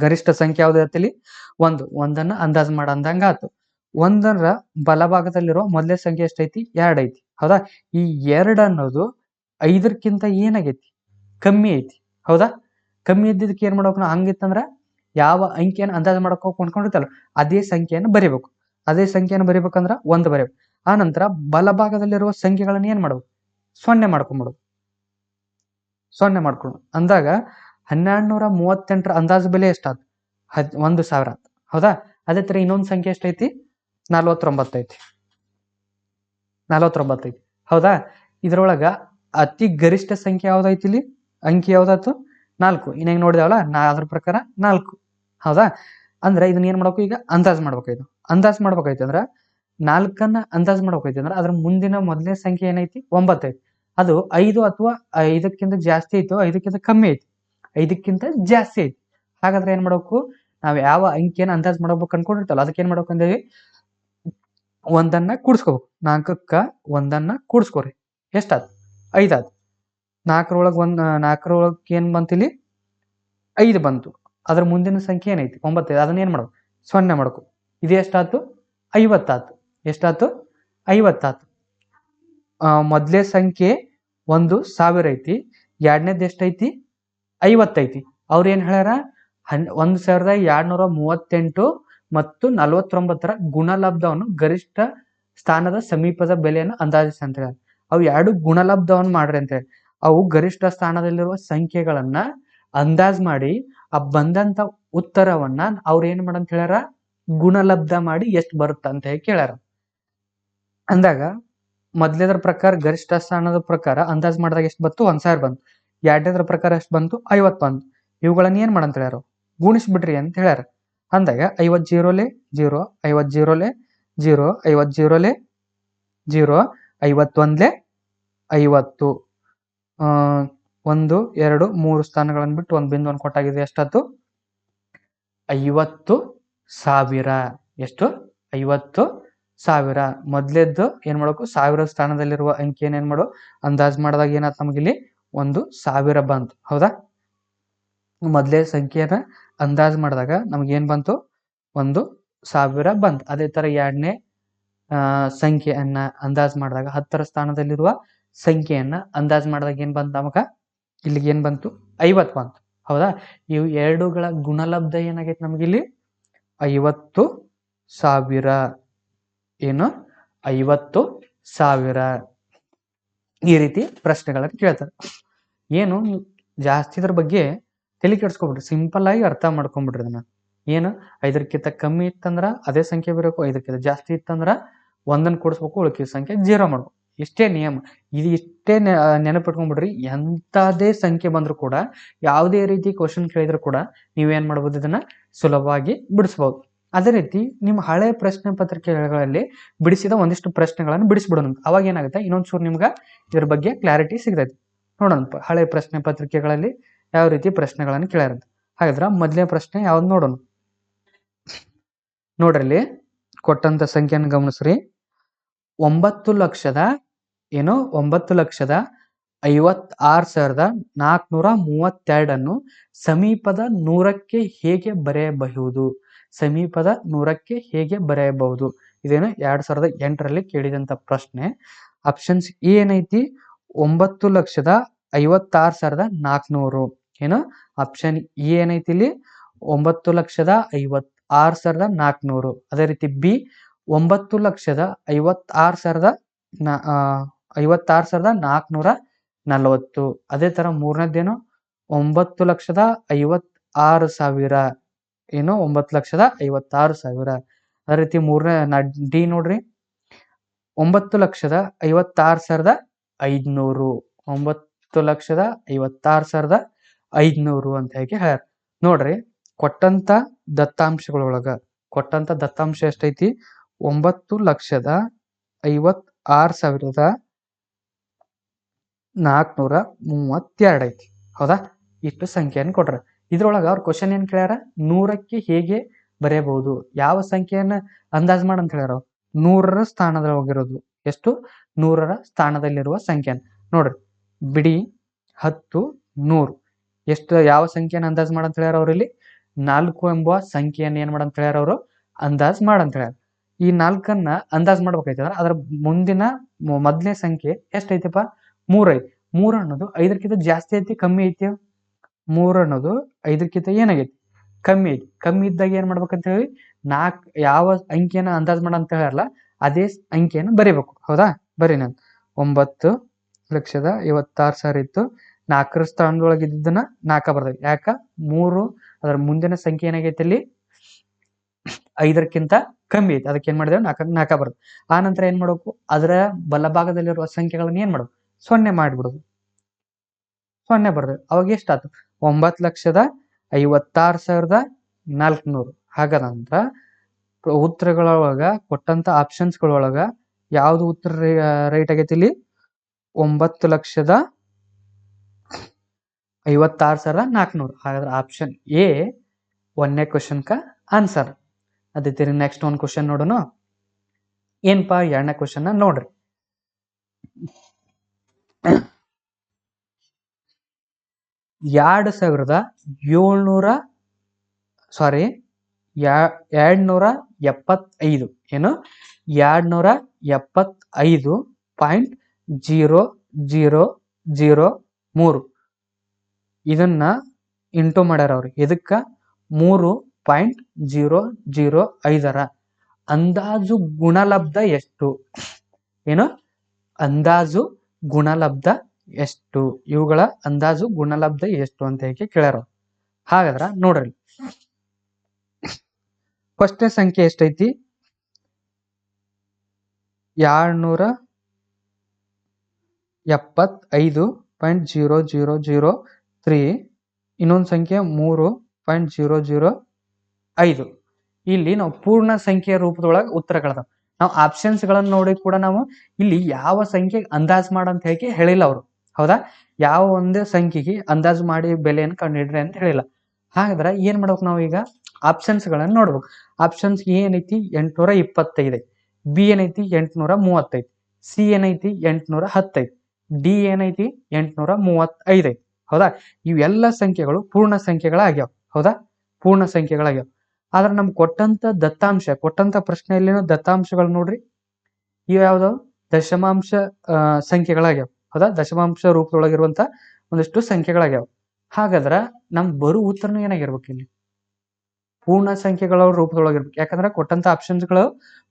Speaker 1: ಗರಿಷ್ಠ ಸಂಖ್ಯೆ ಯಾವ್ದು ಇರ್ತಿಲಿ? 1. 1ಅನ್ನ ಅಂದಾಜ್ ಮಾಡ ಅಂದಂಗ ಆತು. 1ರ ಬಲಭಾಗದಲ್ಲಿರೋ ಮೊದಲೇ ಸಂಖ್ಯೆ ಎಷ್ಟೈತಿ? 2 ಐತಿ. ಹೌದಾ? ಈ 2 ಅನ್ನೋದು 5ಕ್ಕಿಂತ ಏನಾಗೈತಿ? ಕಮ್ಮಿ ಐತಿ. ಹೌದಾ? ಕಮ್ಮಿ ಇದ್ದಿದ್ದಕ್ಕೆ ಏನ್ ಮಾಡ್ಬೇಕು ನಾವು? ಹಂಗಿತ್ತಂದ್ರ ಯಾವ ಅಂಕಿಯನ್ನು ಅಂದಾಜ್ ಮಾಡಕ್ ಕೊಂಡ್ಕೊಂಡಿರ್ತಲ್ಲ ಅದೇ ಸಂಖ್ಯೆಯನ್ನು ಬರಿಬೇಕು. ಅದೇ ಸಂಖ್ಯೆಯನ್ನು ಬರಿಬೇಕಂದ್ರ 1 ಬರೀಬೇಕು. ಆ ನಂತರ ಬಲಭಾಗದಲ್ಲಿರುವ ಸಂಖ್ಯೆಗಳನ್ನ ಏನ್ ಮಾಡ್ಬೇಕು? 0 ಮಾಡ್ಕೊಂಡ್ಬಿಡು. 0 ಮಾಡ್ಕೊಂಡು ಅಂದಾಗ 1238ರ ಅಂದಾಜು ಬೆಲೆ ಎಷ್ಟಾಯ್ತು? 1,000 ಆಯ್ತು. ಹೌದಾ? ಅದೇ ತರ ಇನ್ನೊಂದು ಸಂಖ್ಯೆ ಎಷ್ಟೈತಿ? 49 ಐತಿ. 49 ಐತಿ. ಹೌದಾ? ಇದ್ರೊಳಗ ಅತಿ ಗರಿಷ್ಠ ಸಂಖ್ಯೆ ಯಾವ್ದೈತಿ? ಇಲ್ಲಿ ಅಂಕಿ ಯಾವ್ದಾಯ್ತು? 4. ಇನ್ನ ಹೆಂಗ್ ನೋಡಿದಾವಲ್ಲ ಅದ್ರ ಪ್ರಕಾರ 4. ಹೌದಾ? ಅಂದ್ರೆ ಇದನ್ನ ಏನ್ ಮಾಡ್ಬೇಕು? ಈಗ ಅಂದಾಜ್ ಮಾಡ್ಬೇಕಾಯ್ತು. ಅಂದಾಜ್ ಮಾಡ್ಬೇಕಾಯ್ತು ಅಂದ್ರ 4ಅನ್ನ ಅಂದಾಜ್ ಮಾಡ್ಬೇಕಾಯ್ತು ಅಂದ್ರ ಅದ್ರ ಮುಂದಿನ ಮೊದಲನೇ ಸಂಖ್ಯೆ ಏನೈತಿ? 9 ಐತಿ. ಅದು 5 ಅಥವಾ 5ಕ್ಕಿಂತ ಜಾಸ್ತಿ ಐತೋ 5ಕ್ಕಿಂತ ಕಮ್ಮಿ ಐತಿ? 5ಕ್ಕಿಂತ ಜಾಸ್ತಿ ಐತಿ. ಹಾಗಾದ್ರೆ ಏನ್ ಮಾಡ್ಬೇಕು? ನಾವ್ ಯಾವ ಅಂಕಿಯನ್ನು ಅಂದಾಜ್ ಮಾಡ್ಬೇಕು ಅನ್ಕೊಂಡಿರ್ತಲ್ಲ ಅದಕ್ಕೆ ಏನ್ ಮಾಡ್ಬೇಕು ಅಂದೇವಿ? 1ಅನ್ನ ಕೂಡ್ಸ್ಕೋಬೇಕು. 4ಕ್ಕ 1ಅನ್ನ ಕೂಡ್ಸ್ಕೋರಿ. ಎಷ್ಟಾತ್? 5 ಆತ್. 4ರೊಳಗೆ ಏನ್ ಬಂತಿಲ್ಲಿ? 5 ಬಂತು. ಅದ್ರ ಮುಂದಿನ ಸಂಖ್ಯೆ ಏನೈತಿ? 9 ಐತಿ. ಅದನ್ನ ಏನ್ ಮಾಡ್ಬೇಕು? 0 ಮಾಡ್ಕೊ. ಇದು ಎಷ್ಟಾತು? 50 ಆತು. ಎಷ್ಟಾತು? 50 ಆತು. ಮೊದಲೇ ಸಂಖ್ಯೆ 1,000 ಐತಿ. ಎರಡನೇದು ಎಷ್ಟೈತಿ? 50 ಐತಿ. ಅವ್ರ ಏನ್ ಹೇಳ್ಯಾರ? 1238 ಮತ್ತು 49ರ ಗುಣಲಬ್ಧವನ್ನು ಗರಿಷ್ಠ ಸ್ಥಾನದ ಸಮೀಪದ ಬೆಲೆಯನ್ನು ಅಂದಾಜಿಸಿ ಅಂತ ಹೇಳ್ಯಾರ. ಅವು 2 ಗುಣಲಬ್ಧವನ್ನು ಮಾಡ್ರಿ ಅಂತ ಹೇಳಿ ಅವು ಗರಿಷ್ಠ ಸ್ಥಾನದಲ್ಲಿರುವ ಸಂಖ್ಯೆಗಳನ್ನ ಅಂದಾಜ್ ಮಾಡಿ ಆ ಬಂದಂತ ಉತ್ತರವನ್ನ ಅವ್ರ ಏನ್ ಮಾಡಂತ ಹೇಳ್ಯಾರ? ಗುಣಲಬ್ಧ ಮಾಡಿ ಎಷ್ಟು ಬರುತ್ತ ಅಂತ ಹೇಳಿ ಕೇಳ್ಯಾರ. ಅಂದಾಗ ಮೊದಲನೇದ್ರ ಪ್ರಕಾರ ಗರಿಷ್ಠ ಸ್ಥಾನದ ಪ್ರಕಾರ ಅಂದಾಜ್ ಮಾಡಿದಾಗ ಎಷ್ಟು ಬಂತು? 1,000 ಬಂತು. ಎರಡನೇದ್ರ ಪ್ರಕಾರ ಎಷ್ಟು ಬಂತು? 50 ಬಂತು. ಇವುಗಳನ್ನ ಏನ್ ಮಾಡಂತ ಹೇಳ್ಯಾರ? ಗುಣಿಸ್ಬಿಡ್ರಿ ಅಂತ ಹೇಳ್ಯಾರ. ಅಂದಾಗ 50 ಜೀರೋಲೆ 0, 50 ಜೀರೋಲೆ 0, 50 ಜೀರೋಲೆ 0, 51ಲೆ 50. 1, 2, 3 ಸ್ಥಾನಗಳನ್ನು ಬಿಟ್ಟು ಒಂದು ಬಿಂದುವನ್ನು ಕೊಟ್ಟಾಗಿದೆ. ಎಷ್ಟಾಯ್ತು? 50,000. ಎಷ್ಟು? 50,000. ಮೊದ್ಲೇದ್ದು ಏನ್ ಮಾಡ್ಬೇಕು? 1000 ಸ್ಥಾನದಲ್ಲಿರುವ ಅಂಕಿಯನ್ನು ಏನ್ ಮಾಡು? ಅಂದಾಜ್ ಮಾಡಿದಾಗ ಏನಾಯ್ತು? ನಮಗಿಲ್ಲಿ 1,000 ಬಂತು. ಹೌದಾ? ಮೊದಲೇ ಸಂಖ್ಯೆಯನ್ನ ಅಂದಾಜ್ ಮಾಡಿದಾಗ ನಮಗೇನ್ ಬಂತು? 1,000 ಬಂತು. ಅದೇ ತರ ಎರಡನೇ ಸಂಖ್ಯೆಯನ್ನ ಅಂದಾಜ್ ಮಾಡಿದಾಗ 10ರ ಸ್ಥಾನದಲ್ಲಿರುವ ಸಂಖ್ಯೆಯನ್ನ ಅಂದಾಜ್ ಮಾಡಿದಾಗ ಏನ್ ಬಂತು ನಮಗ? ಇಲ್ಲಿಗೆ ಏನ್ ಬಂತು? 50 ಬಂತು. ಹೌದಾ? ಇವು ಎರಡುಗಳ ಗುಣಲಬ್ಧ ಏನಾಗೈತಿ ನಮಗಿಲ್ಲಿ? 50,000. ಏನು? 50,000. ಈ ರೀತಿ ಪ್ರಶ್ನೆಗಳನ್ನ ಕೇಳ್ತಾರೆ. ಏನು ಜಾಸ್ತಿ ಇದ್ರ ಬಗ್ಗೆ ತಲೆ ಕೆಡ್ಸ್ಕೊಬಿಡ್ರಿ. ಸಿಂಪಲ್ ಆಗಿ ಅರ್ಥ ಮಾಡ್ಕೊಂಡ್ಬಿಡ್ರಿ ಅದನ್ನ. ಏನು 5ಕ್ಕಿಂತ ಕಮ್ಮಿ ಇತ್ತಂದ್ರ ಅದೇ ಸಂಖ್ಯೆ ಬರಬೇಕು. 5ಕ್ಕಿಂತ ಜಾಸ್ತಿ ಇತ್ತಂದ್ರ 1ಅನ್ನು ಕೂಡಿಸ್ಬೇಕು, ಉಳಿಕೆ ಸಂಖ್ಯೆ 0 ಮಾಡ್ಬೇಕು. ಇಷ್ಟೇ ನಿಯಮ. ಇದು ಇಷ್ಟೇ ನೆನಪಿಟ್ಕೊಂಡ್ಬಿಡ್ರಿ. ಎಂಥದೇ ಸಂಖ್ಯೆ ಬಂದ್ರು ಕೂಡ ಯಾವುದೇ ರೀತಿ ಕ್ವಶನ್ ಕೇಳಿದ್ರು ಕೂಡ ನೀವೇನ್ ಮಾಡ್ಬೋದು? ಇದನ್ನ ಸುಲಭವಾಗಿ ಬಿಡಿಸ್ಬೋದು. ಅದೇ ರೀತಿ ನಿಮ್ಮ ಹಳೆ ಪ್ರಶ್ನೆ ಪತ್ರಿಕೆಗಳಲ್ಲಿ ಬಿಡಿಸಿದ ಒಂದಿಷ್ಟು ಪ್ರಶ್ನೆಗಳನ್ನು ಬಿಡಿಸ್ಬಿಡೋಣ. ಅವಾಗ ಏನಾಗುತ್ತೆ? ಇನ್ನೊಂದ್ಸೂರು ನಿಮ್ಗೆ ಇದ್ರ ಬಗ್ಗೆ ಕ್ಲಾರಿಟಿ ಸಿಗ್ತೈತಿ. ನೋಡೋಣ ಹಳೆ ಪ್ರಶ್ನೆ ಪತ್ರಿಕೆಗಳಲ್ಲಿ ಯಾವ ರೀತಿ ಪ್ರಶ್ನೆಗಳನ್ನು ಕೇಳ್ಯಾರಂತ. ಹಾಗಾದ್ರೆ ಮೊದಲನೇ ಪ್ರಶ್ನೆ ಯಾವ್ದು ನೋಡೋಣ. ನೋಡ್ರಲ್ಲಿ ಕೊಟ್ಟಂತ ಸಂಖ್ಯೆಯನ್ನು ಗಮನಿಸ್ರಿ. 9,56,432 ಸಮೀಪದ 100ಕ್ಕೆ ಹೇಗೆ ಬರೆಯಬಹುದು? ಸಮೀಪದ 100ಕ್ಕೆ ಹೇಗೆ ಬರೆಯಬಹುದು? ಇದೇನು 2008ರಲ್ಲಿ ಕೇಳಿದಂತ ಪ್ರಶ್ನೆ. ಆಪ್ಷನ್ಸ್ ಏನೈತಿ? 9,56,400. ಏನು? ಆಪ್ಷನ್ ಏನೈತಿ ಇಲ್ಲಿ? 9,56,400. ಅದೇ ರೀತಿ ಬಿ 9,56,440. ಅದೇ ತರ ಮೂರನೇದೇನು? 9,56,000. ಏನು? 9,56,000. ಅದೇ ರೀತಿ ಮೂರನೇ ಡಿ ನೋಡ್ರಿ, 9,56,500 9,56,500 ಅಂತ ಹೇಳಿ ಹೇಳ್ಯಾರ. ನೋಡ್ರಿ, ಕೊಟ್ಟಂತ ದತ್ತಾಂಶ ಎಷ್ಟೈತಿ? 9,56,432 ಐತಿ. ಹೌದಾ? ಇಷ್ಟು ಸಂಖ್ಯೆಯನ್ನು ಕೊಟ್ರ. ಇದ್ರೊಳಗ ಅವ್ರ ಕ್ವಶನ್ ಏನ್ ಕೇಳ್ಯಾರ? 100ಕ್ಕೆ ಹೇಗೆ ಬರೆಯಬಹುದು, ಯಾವ ಸಂಖ್ಯೆಯನ್ನ ಅಂದಾಜ್ ಮಾಡಂತ ಹೇಳ್ಯಾರ. 100ರ ಸ್ಥಾನದೊಳಗಿರೋದು ಎಷ್ಟು? 100ರ ಸ್ಥಾನದಲ್ಲಿರುವ ಸಂಖ್ಯೆ ನೋಡ್ರಿ. ಬಿಡಿ 10 100 ಎಷ್ಟು? ಯಾವ ಸಂಖ್ಯೆಯನ್ನು ಅಂದಾಜ್ ಮಾಡಂತ ಹೇಳ್ಯಾರ ಅವ್ರಲ್ಲಿ? 4 ಎಂಬ ಸಂಖ್ಯೆಯನ್ನು ಏನ್ ಮಾಡಂತ ಹೇಳ್ಯಾರ ಅವರು? ಅಂದಾಜ್ ಮಾಡಂತ ಹೇಳ್ಯಾರ. ಈ 4ಅನ್ನ ಅಂದಾಜ್ ಮಾಡ್ಬೇಕೈತಂದ್ರ ಅದ್ರ ಮುಂದಿನ ಮೊದಲನೇ ಸಂಖ್ಯೆ ಎಷ್ಟೈತಿಪ್ಪ? 3 ಐತಿ. 3 ಅನ್ನೋದು 5ಕ್ಕಿಂತ ಜಾಸ್ತಿ ಐತಿ, ಕಮ್ಮಿ ಐತಿ? 3 ಅನ್ನೋದು 5ಕ್ಕಿಂತ ಏನಾಗೈತಿ? ಕಮ್ಮಿ ಐತಿ. ಕಮ್ಮಿ ಇದ್ದಾಗ ಏನ್ ಮಾಡ್ಬೇಕಂತ ಹೇಳಿ, ಯಾವ ಅಂಕಿಯನ್ನ ಅಂದಾಜ್ ಮಾಡಂತ ಹೇಳ್ಯಾರಲ್ಲ ಅದೇ ಅಂಕಿಯನ್ನು ಬರೀಬೇಕು. ಹೌದಾ? ಬರೀ ನಾನು 9,56,000 ಇತ್ತು. 4ರ ಸ್ಥಾನದೊಳಗೆ ಇದ್ದನ್ನ 4 ಬರ್ತೈತಿ. ಯಾಕ? 3 ಅದರ ಮುಂದಿನ ಸಂಖ್ಯೆ ಏನಾಗೈತಿ? ಅಲ್ಲಿ 5ಕ್ಕಿಂತ ಕಮ್ಮಿ ಐತಿ. ಅದಕ್ಕೆ ಏನ್ ಮಾಡಿದೇವೆ? 4 ಬರ್ತದೆ. ಆ ನಂತರ ಏನ್ ಮಾಡ್ಬೇಕು? ಅದರ ಬಲಭಾಗದಲ್ಲಿರುವ ಸಂಖ್ಯೆಗಳನ್ನ ಏನ್ ಮಾಡ್ಬೇಕು? 0 ಮಾಡಿಬಿಡುದು. 0 ಬರ್ತದೆ. ಅವಾಗ ಎಷ್ಟಾಯ್ತು? 9,56,400. ಹಾಗಾದಂದ್ರ ಉತ್ತರಗಳೊಳಗ ಕೊಟ್ಟಂತ ಆಪ್ಷನ್ಸ್ಗಳೊಳಗ ಯಾವ್ದು ಉತ್ತರ ರೈಟ್ ಆಗೈತಿ? ಇಲ್ಲಿ 9,56,400. ಹಾಗಾದ್ರೆ ಆಪ್ಷನ್ ಎ 1ನೇ ಕ್ವಶನ್ಕ ಆನ್ಸರ್. ಅದೇ ತೀರಿ ನೆಕ್ಸ್ಟ್ ಒಂದು ಕ್ವಶನ್ ನೋಡೋಣ. ಏನಪ್ಪಾ 2ನೇ ಕ್ವಶನ್ ನೋಡ್ರಿ. 275 ಏನು? 275.0003 ಇದನ್ನ ಇಂಟು ಮಾಡ್ಯಾರ ಅವ್ರು. ಇದಕ್ಕ 3.005ರ ಅಂದಾಜು ಗುಣಲಬ್ಧ ಎಷ್ಟು? ಏನು? ಅಂದಾಜು ಗುಣಲಬ್ಧ ಎಷ್ಟು? ಇವುಗಳ ಅಂದಾಜು ಗುಣಲಬ್ಧ ಎಷ್ಟು ಅಂತ ಹೇಳಿ ಕೇಳ್ಯಾರ. ಹಾಗಾದ್ರ ನೋಡ್ರಿ, ಫಸ್ಟ್ನೇ ಸಂಖ್ಯೆ ಎಷ್ಟೈತಿ? 275.0003. ಇನ್ನೊಂದು ಸಂಖ್ಯೆ 3.005. ಇಲ್ಲಿ ನಾವು ಪೂರ್ಣ ಸಂಖ್ಯೆಯ ರೂಪದೊಳಗೆ ಉತ್ತರಗಳದಾವ. ನಾವು ಆಪ್ಷನ್ಸ್ ಗಳನ್ನ ನೋಡಿ ಕೂಡ ನಾವು ಇಲ್ಲಿ ಯಾವ ಸಂಖ್ಯೆ ಅಂದಾಜ್ ಮಾಡಂತ ಹೇಳಿ ಹೇಳಿಲ್ಲ ಅವರು. ಹೌದಾ? ಯಾವ ಒಂದೇ ಸಂಖ್ಯೆಗೆ ಅಂದಾಜು ಮಾಡಿ ಬೆಲೆಯನ್ನು ಕಂಡುಹಿಡ್ರಿ ಅಂತ ಹೇಳಿಲ್ಲ. ಹಾಗಾದ್ರೆ ಏನ್ ಮಾಡ್ಬೇಕು ನಾವು? ಈಗ ಆಪ್ಷನ್ಸ್ ಗಳನ್ನ ನೋಡ್ಬೇಕು. ಆಪ್ಷನ್ಸ್ ಎ ಏನೈತಿ? 825. ಬಿ ಏನೈತಿ? 835. ಸಿ ಏನೈತಿ? 810. ಡಿ ಏನೈತಿ? 835. ಹೌದಾ? ಇವೆಲ್ಲ ಸಂಖ್ಯೆಗಳು ಪೂರ್ಣ ಸಂಖ್ಯೆಗಳಾಗ್ಯಾವ. ಹೌದಾ? ಪೂರ್ಣ ಸಂಖ್ಯೆಗಳಾಗ್ಯಾವ. ಆದ್ರೆ ನಮ್ಗೆ ಕೊಟ್ಟಂತ ಪ್ರಶ್ನೆಯಲ್ಲಿನ ದತ್ತಾಂಶಗಳು ನೋಡ್ರಿ, ಇವು ಯಾವ್ದು? ದಶಮಾಂಶ ಸಂಖ್ಯೆಗಳಾಗ್ಯಾವ. ಹೌದಾ? ದಶಮಾಂಶ ರೂಪದೊಳಗಿರುವಂತ ಒಂದಿಷ್ಟು ಸಂಖ್ಯೆಗಳಾಗ್ಯಾವ. ಹಾಗಾದ್ರ ನಮ್ಗೆ ಬರೋ ಉತ್ತರನು ಏನಾಗಿರ್ಬೇಕು? ಇಲ್ಲಿ ಪೂರ್ಣ ಸಂಖ್ಯೆಗಳ ರೂಪದೊಳಗಿರ್ಬೇಕು. ಯಾಕಂದ್ರೆ ಕೊಟ್ಟಂತ ಆಪ್ಷನ್ಸ್ಗಳು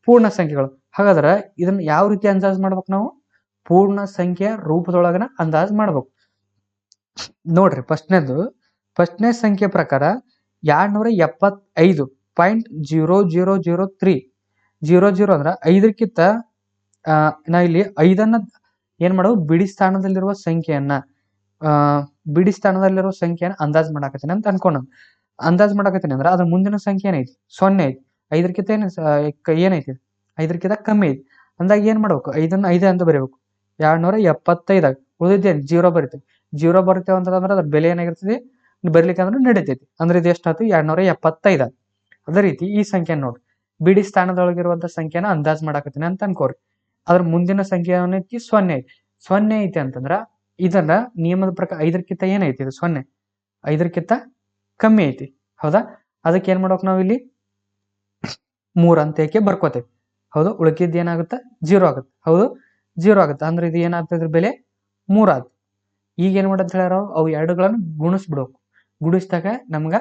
Speaker 1: ಪೂರ್ಣ ಸಂಖ್ಯೆಗಳು. ಹಾಗಾದ್ರೆ ಇದನ್ನ ಯಾವ ರೀತಿ ಅಂದಾಜ್ ಮಾಡ್ಬೇಕು ನಾವು? ಪೂರ್ಣ ಸಂಖ್ಯೆಯ ರೂಪದೊಳಗನ ಅಂದಾಜ್ ಮಾಡ್ಬೇಕು. ನೋಡ್ರಿ, ಫಸ್ಟ್ನೇ ಸಂಖ್ಯೆ ಪ್ರಕಾರ 275.0003. 00 ಅಂದ್ರ 5ಕ್ಕಿಂತ ನಾ ಇಲ್ಲಿ 5ಅನ್ನ ಏನ್ ಮಾಡೋದು? ಬಿಡಿ ಸ್ಥಾನದಲ್ಲಿರುವ ಸಂಖ್ಯೆಯನ್ನ ಅಂದಾಜ್ ಮಾಡಾಕತ್ತೀನಿ ಅಂತ ಅನ್ಕೊಂಡ್ ಅಂದಾಜ್ ಮಾಡಾಕತ್ತೀನಿ ಅಂದ್ರೆ ಅದ್ರ ಮುಂದಿನ ಸಂಖ್ಯೆ ಏನೈತಿ? 0 ಐತಿ. 5ಕ್ಕಿಂತ ಏನೈತಿ? 5ಕ್ಕಿಂತ ಕಮ್ಮಿ ಐತಿ. ಅಂದಾಗ ಏನ್ ಮಾಡ್ಬೇಕು? 5ಅನ್ನ 5 ಅಂತ ಬರೀಬೇಕು. 275. ಉಳಿದಿದ್ದೇನೆ 0 ಬರಿತೇವೆ. 0 ಬರ್ತೇವೆ ಅಂತಂದ್ರೆ ಅದ್ರ ಬೆಲೆ ಏನಾಗಿರ್ತದೆ? ಬರ್ಲಿಕ್ಕೆ ಅಂದ್ರೆ ನಡೀತೈತಿ. ಅಂದ್ರೆ ಇದು ಎಷ್ಟಾಯ್ತು? 275. ಅದೇ ರೀತಿ ಈ ಸಂಖ್ಯೆ ನೋಡ್ರಿ, ಬಿಡಿ ಸ್ಥಾನದೊಳಗಿರುವಂತ ಸಂಖ್ಯೆನ ಅಂದಾಜ್ ಮಾಡಾಕತ್ತೀನಿ ಅಂತ ಅನ್ಕೋರಿ. ಅದ್ರ ಮುಂದಿನ ಸಂಖ್ಯೆ ಏನೈತಿ? 0 ಐತಿ. 0 ಐತಿ ಅಂತಂದ್ರ ಇದನ್ನ ನಿಯಮದ ಪ್ರಕಾರ 5ಕ್ಕಿಂತ ಏನೈತಿ? ಇದು 0. 5ಕ್ಕಿಂತ ಕಮ್ಮಿ ಐತಿ. ಹೌದಾ? ಅದಕ್ಕೆ ಏನ್ ಮಾಡ್ಬೇಕು ನಾವು? ಇಲ್ಲಿ 3 ಅಂತ ಏಕೆ ಬರ್ಕೋತೇವೆ. ಹೌದು? ಉಳಿಕಿದ್ದು ಏನಾಗುತ್ತೆ? 0 ಆಗುತ್ತೆ. ಹೌದು? 0 ಆಗುತ್ತೆ. ಅಂದ್ರೆ ಇದು ಏನಾಗ್ತದೆ? ಇದ್ರ ಬೆಲೆ 3 ಆಗುತ್ತೆ. ಈಗ ಏನ್ ಮಾಡಂತ ಹೇಳ್ಯಾರ? ಅವು ಎರಡುಗಳನ್ನು ಗುಣಿಸ್ಬಿಡ್ಬೇಕು. ಗುಣಿಸಿದಾಗ ನಮ್ಗ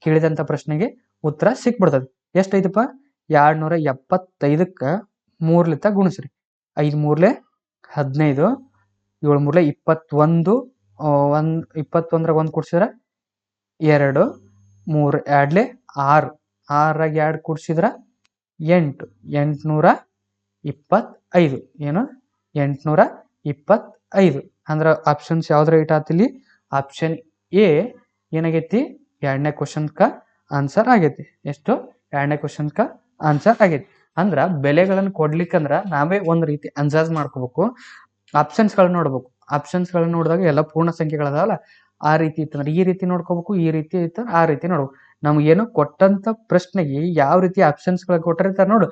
Speaker 1: ಕೇಳಿದಂತ ಪ್ರಶ್ನೆಗೆ ಉತ್ತರ ಸಿಕ್ಬಿಡ್ತದೆ. ಎಷ್ಟೈತಪ್ಪ? 275ಕ್ಕ 3 ಗುಣಿಸ್ರಿ. 5 3 15, 7 3 21, 21 1 ಕೂಡ್ಸಿದ್ರ 2, 3 2 6, 6 2 ಕೂಡ್ಸಿದ್ರ 8, 825. 25 ಏನು 825 ಅಂದ್ರೆ ಆಪ್ಷನ್ಸ್ ಯಾವ್ದ್ರ ರೈಟ್ ಆತಿಲ್ಲಿ ಆಪ್ಷನ್ ಎ ಏನಾಗೈತಿ ಎರಡನೇ ಕ್ವಶನ್ಕ ಆನ್ಸರ್ ಆಗೈತಿ ಎಷ್ಟು ಎರಡನೇ ಕ್ವಶನ್ಕ ಆನ್ಸರ್ ಆಗೈತಿ ಅಂದ್ರ ಬೆಲೆಗಳನ್ನು ಕೊಡ್ಲಿಕ್ಕಂದ್ರ ನಾವೇ ಒಂದ್ ರೀತಿ ಅಂದಾಜ್ ಮಾಡ್ಕೋಬೇಕು ಆಪ್ಷನ್ಸ್ ಗಳನ್ನ ನೋಡ್ಬೇಕು ಆಪ್ಷನ್ಸ್ ಗಳನ್ನ ನೋಡಿದಾಗ ಎಲ್ಲ ಪೂರ್ಣ ಸಂಖ್ಯೆಗಳದಾವಲ್ಲ ಆ ರೀತಿ ಇತ್ತಂದ್ರೆ ಈ ರೀತಿ ನೋಡ್ಕೋಬೇಕು ಈ ರೀತಿ ಇತ್ತು ಆ ರೀತಿ ನೋಡ್ಬೇಕು ನಮ್ಗೇನು ಕೊಟ್ಟಂತ ಪ್ರಶ್ನೆಗೆ ಯಾವ ರೀತಿ ಆಪ್ಷನ್ಸ್ ಗಳು ಕೊಟ್ಟಿರ್ತಾರೆ ನೋಡು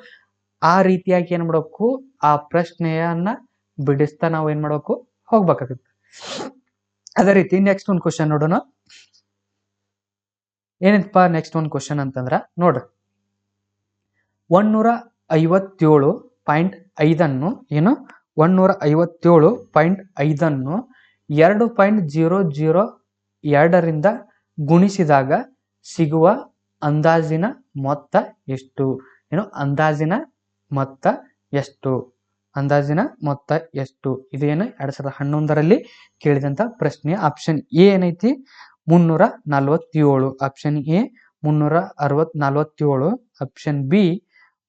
Speaker 1: ಆ ರೀತಿಯಾಗಿ ಏನ್ ಮಾಡ್ಬೇಕು ಆ ಪ್ರಶ್ನೆಯನ್ನ ಬಿಡಿಸ್ತಾ ನಾವು ಏನ್ ಮಾಡ್ಬೇಕು ಹೋಗ್ಬೇಕಾಗುತ್ತೆ ಅದೇ ರೀತಿ ನೆಕ್ಸ್ಟ್ ಒಂದು ಕ್ವಶನ್ ನೋಡೋಣ ಏನಿತ್ತಪ್ಪ ನೆಕ್ಸ್ಟ್ ಒಂದು ಕ್ವಶನ್ ಅಂತಂದ್ರ ನೋಡ್ರಿ 157.5 ಏನು 157.5 2.002 ಗುಣಿಸಿದಾಗ ಸಿಗುವ ಅಂದಾಜಿನ ಮೊತ್ತ ಎಷ್ಟು ಏನು ಅಂದಾಜಿನ ಮೊತ್ತ ಎಷ್ಟು ಅಂದಾಜಿನ ಮೊತ್ತ ಎಷ್ಟು ಇದೇನು 2011ರಲ್ಲಿ ಕೇಳಿದಂತ ಪ್ರಶ್ನೆ ಆಪ್ಷನ್ ಎ ಏನೈತಿ 347 option A 347 option B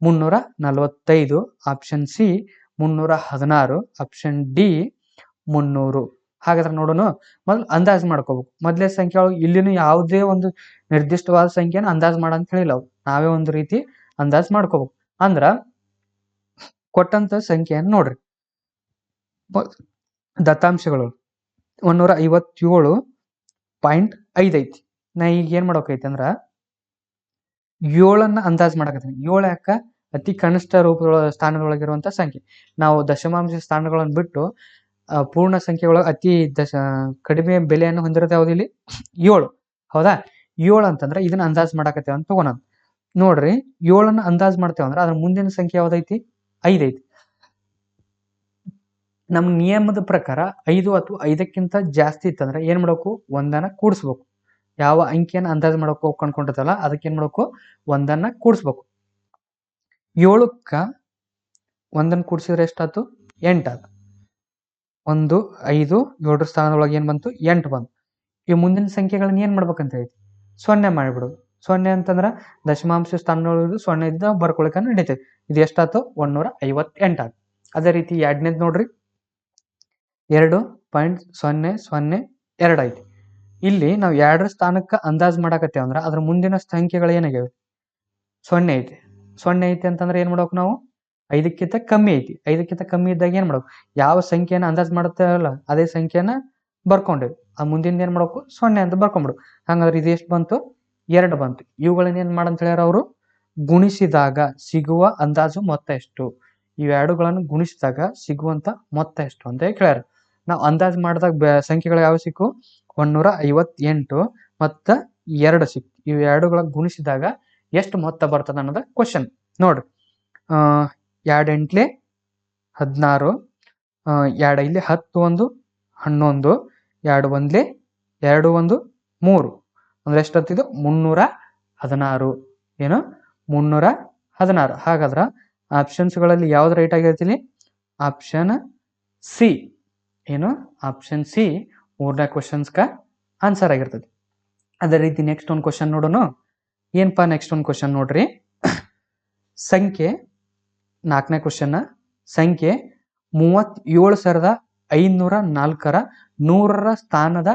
Speaker 1: 345 option C 316 option D 300 ಹಾಗಾದ್ರೆ ನೋಡೋಣ ಮೊದಲು ಅಂದಾಜು ಮಾಡ್ಕೋಬೇಕು ಮೊದಲೇ ಸಂಖ್ಯೆ ಇಲ್ಲಿನೂ ಯಾವುದೇ ಒಂದು ನಿರ್ದಿಷ್ಟವಾದ ಸಂಖ್ಯೆನ ಅಂದಾಜು ಮಾಡ ಅಂತ ಹೇಳಿಲ್ಲ ನಾವೇ ಒಂದು ರೀತಿ ಅಂದಾಜು ಮಾಡ್ಕೋಬೇಕು ಅಂದ್ರ ಕೊಟ್ಟಂತ ಸಂಖ್ಯೆಯನ್ನು ನೋಡ್ರಿ ದತ್ತಾಂಶಗಳು 157.5 ಐತಿ ನಾ ಈಗ ಏನ್ ಮಾಡ್ಬೇಕೈತಿ ಅಂದ್ರ 7 ಅಂದಾಜು ಮಾಡಕತ್ತೀನಿ 7 ಯಾಕ ಅತಿ ಕನಿಷ್ಠ ಸ್ಥಾನದೊಳಗಿರುವಂತ ಸಂಖ್ಯೆ ನಾವು ದಶಮಾಂಶ ಸ್ಥಾನಗಳನ್ನು ಬಿಟ್ಟು ಪೂರ್ಣ ಸಂಖ್ಯೆಗಳ ಅತಿ ಕಡಿಮೆ ಬೆಲೆಯನ್ನು ಹೊಂದಿರೋದು ಯಾವ್ದು ಇಲ್ಲಿ 7 ಹೌದಾ 7 ಅಂತಂದ್ರೆ ಇದನ್ನ ಅಂದಾಜು ಮಾಡಕತ್ತೇವ ಅಂತ ತಗೋಣ ನೋಡ್ರಿ 7 ಅಂದಾಜು ಮಾಡ್ತೇವ ಅಂದ್ರೆ ಅದ್ರ ಮುಂದಿನ ಸಂಖ್ಯೆ ಯಾವ್ದೈತಿ 5 ಐತಿ ನಮ್ಮ ನಿಯಮದ ಪ್ರಕಾರ 5 ಅಥವಾ 5ಕ್ಕಿಂತ ಜಾಸ್ತಿ ಇತ್ತಂದ್ರೆ ಏನ್ ಮಾಡ್ಬೇಕು ಒಂದನ್ನ ಕೂಡಿಸ್ಬೇಕು ಯಾವ ಅಂಕಿಯನ್ನು ಅಂದಾಜು ಮಾಡಬೇಕು ಅನ್ಕೊಂಡಿರ್ತಲ್ಲ ಅದಕ್ಕೆ ಏನ್ ಮಾಡ್ಬೇಕು ಒಂದನ್ನ ಕೂಡಿಸ್ಬೇಕು 7ಕ್ಕ ಒಂದನ್ನ ಕೂಡಿಸಿದ್ರೆ ಎಷ್ಟಾಯ್ತು 8 ಆಯ್ತು 1 5 7 ಸ್ಥಾನದೊಳಗೆ ಏನ್ ಬಂತು 8 ಬಂತು ಈ ಮುಂದಿನ ಸಂಖ್ಯೆಗಳನ್ನ ಏನ್ ಮಾಡ್ಬೇಕಂತ ಐತಿ 0 ಮಾಡಿಬಿಡೋದು 0 ಅಂತಂದ್ರ ದಶಮಾಂಶ ಸ್ಥಾನದೊಳಗೆ 0 ಇದ್ದ ಬರ್ಕೊಳಕ ನಡೀತೈತಿ ಇದು ಎಷ್ಟಾಯ್ತು 158 ಆಯ್ತು ಅದೇ ರೀತಿ ಎರಡನೇದ್ ನೋಡ್ರಿ 2.002 ಐತಿ ಇಲ್ಲಿ ನಾವು 2 ಸ್ಥಾನಕ್ಕೆ ಅಂದಾಜು ಮಾಡಕತ್ತೇವ ಅಂದ್ರ ಅದ್ರ ಮುಂದಿನ ಸಂಖ್ಯೆಗಳು ಏನಾಗ್ಯಾವ 0 ಐತಿ 0 ಐತಿ ಅಂತಂದ್ರೆ ಏನ್ ಮಾಡ್ಬೇಕು ನಾವು 5ಕ್ಕಿಂತ ಕಮ್ಮಿ ಐತಿ 5ಕ್ಕಿಂತ ಕಮ್ಮಿ ಇದ್ದಾಗ ಏನ್ ಮಾಡ್ಬೇಕು ಯಾವ ಸಂಖ್ಯೆನ ಅಂದಾಜು ಮಾಡುತ್ತೇವಲ್ಲ ಅದೇ ಸಂಖ್ಯೆನ ಬರ್ಕೊಂಡೇವಿ ಆ ಮುಂದಿನ ಏನ್ ಮಾಡ್ಬೇಕು 0 ಅಂತ ಬರ್ಕೊಂಡ್ಬಿಡು ಹಂಗಾದ್ರೆ ಇದು ಎಷ್ಟು ಬಂತು 2 ಬಂತು ಇವುಗಳನ್ನ ಏನ್ ಮಾಡಂತ ಹೇಳ್ಯಾರ ಅವರು ಗುಣಿಸಿದಾಗ ಸಿಗುವ ಅಂದಾಜು ಮೊತ್ತ ಎಷ್ಟು ಇವೆರಡುಗಳನ್ನು ಗುಣಿಸಿದಾಗ ಸಿಗುವಂತ ಮೊತ್ತ ಎಷ್ಟು ಅಂತ ಕೇಳ್ಯಾರ ನಾವು ಅಂದಾಜು ಮಾಡಿದಾಗ ಸಂಖ್ಯೆಗಳು ಯಾವ ಸಿಕ್ಕು 158 ಮತ್ತ 2 ಸಿಕ್ತು ಇವೆರಡುಗಳ ಗುಣಿಸಿದಾಗ ಎಷ್ಟು ಮೊತ್ತ ಬರ್ತದ ಅನ್ನೋದ ಕ್ವಶನ್ ನೋಡ್ರಿ 2 ಎಂಟ್ಲೆ 16 2 ಇಲ್ಲಿ 10 1 11 2 ಒಂದ್ಲೆ 2 1 3 ಅಂದ್ರೆ ಎಷ್ಟೊತ್ತಿದು 316 ಏನು 316 ಹಾಗಾದ್ರ ಆಪ್ಷನ್ಸ್ಗಳಲ್ಲಿ ಯಾವ್ದು ರೈಟ್ ಆಗಿರ್ತೀನಿ ಆಪ್ಷನ್ ಸಿ ಏನು ಆಪ್ಷನ್ ಸಿ ಮೂರನೇ ಕ್ವಶನ್ಸ್ಕ ಆನ್ಸರ್ ಆಗಿರ್ತದೆ ಅದೇ ರೀತಿ ನೆಕ್ಸ್ಟ್ ಒಂದು ಕ್ವಶನ್ ನೋಡೋಣ ಏನಪ್ಪಾ ನೆಕ್ಸ್ಟ್ ಒಂದು ಕ್ವಶನ್ ನೋಡ್ರಿ ಸಂಖ್ಯೆ 4ನೇ ಕ್ವಶನ್ ಸಂಖ್ಯೆ 37,504ರ 100ರ ಸ್ಥಾನದ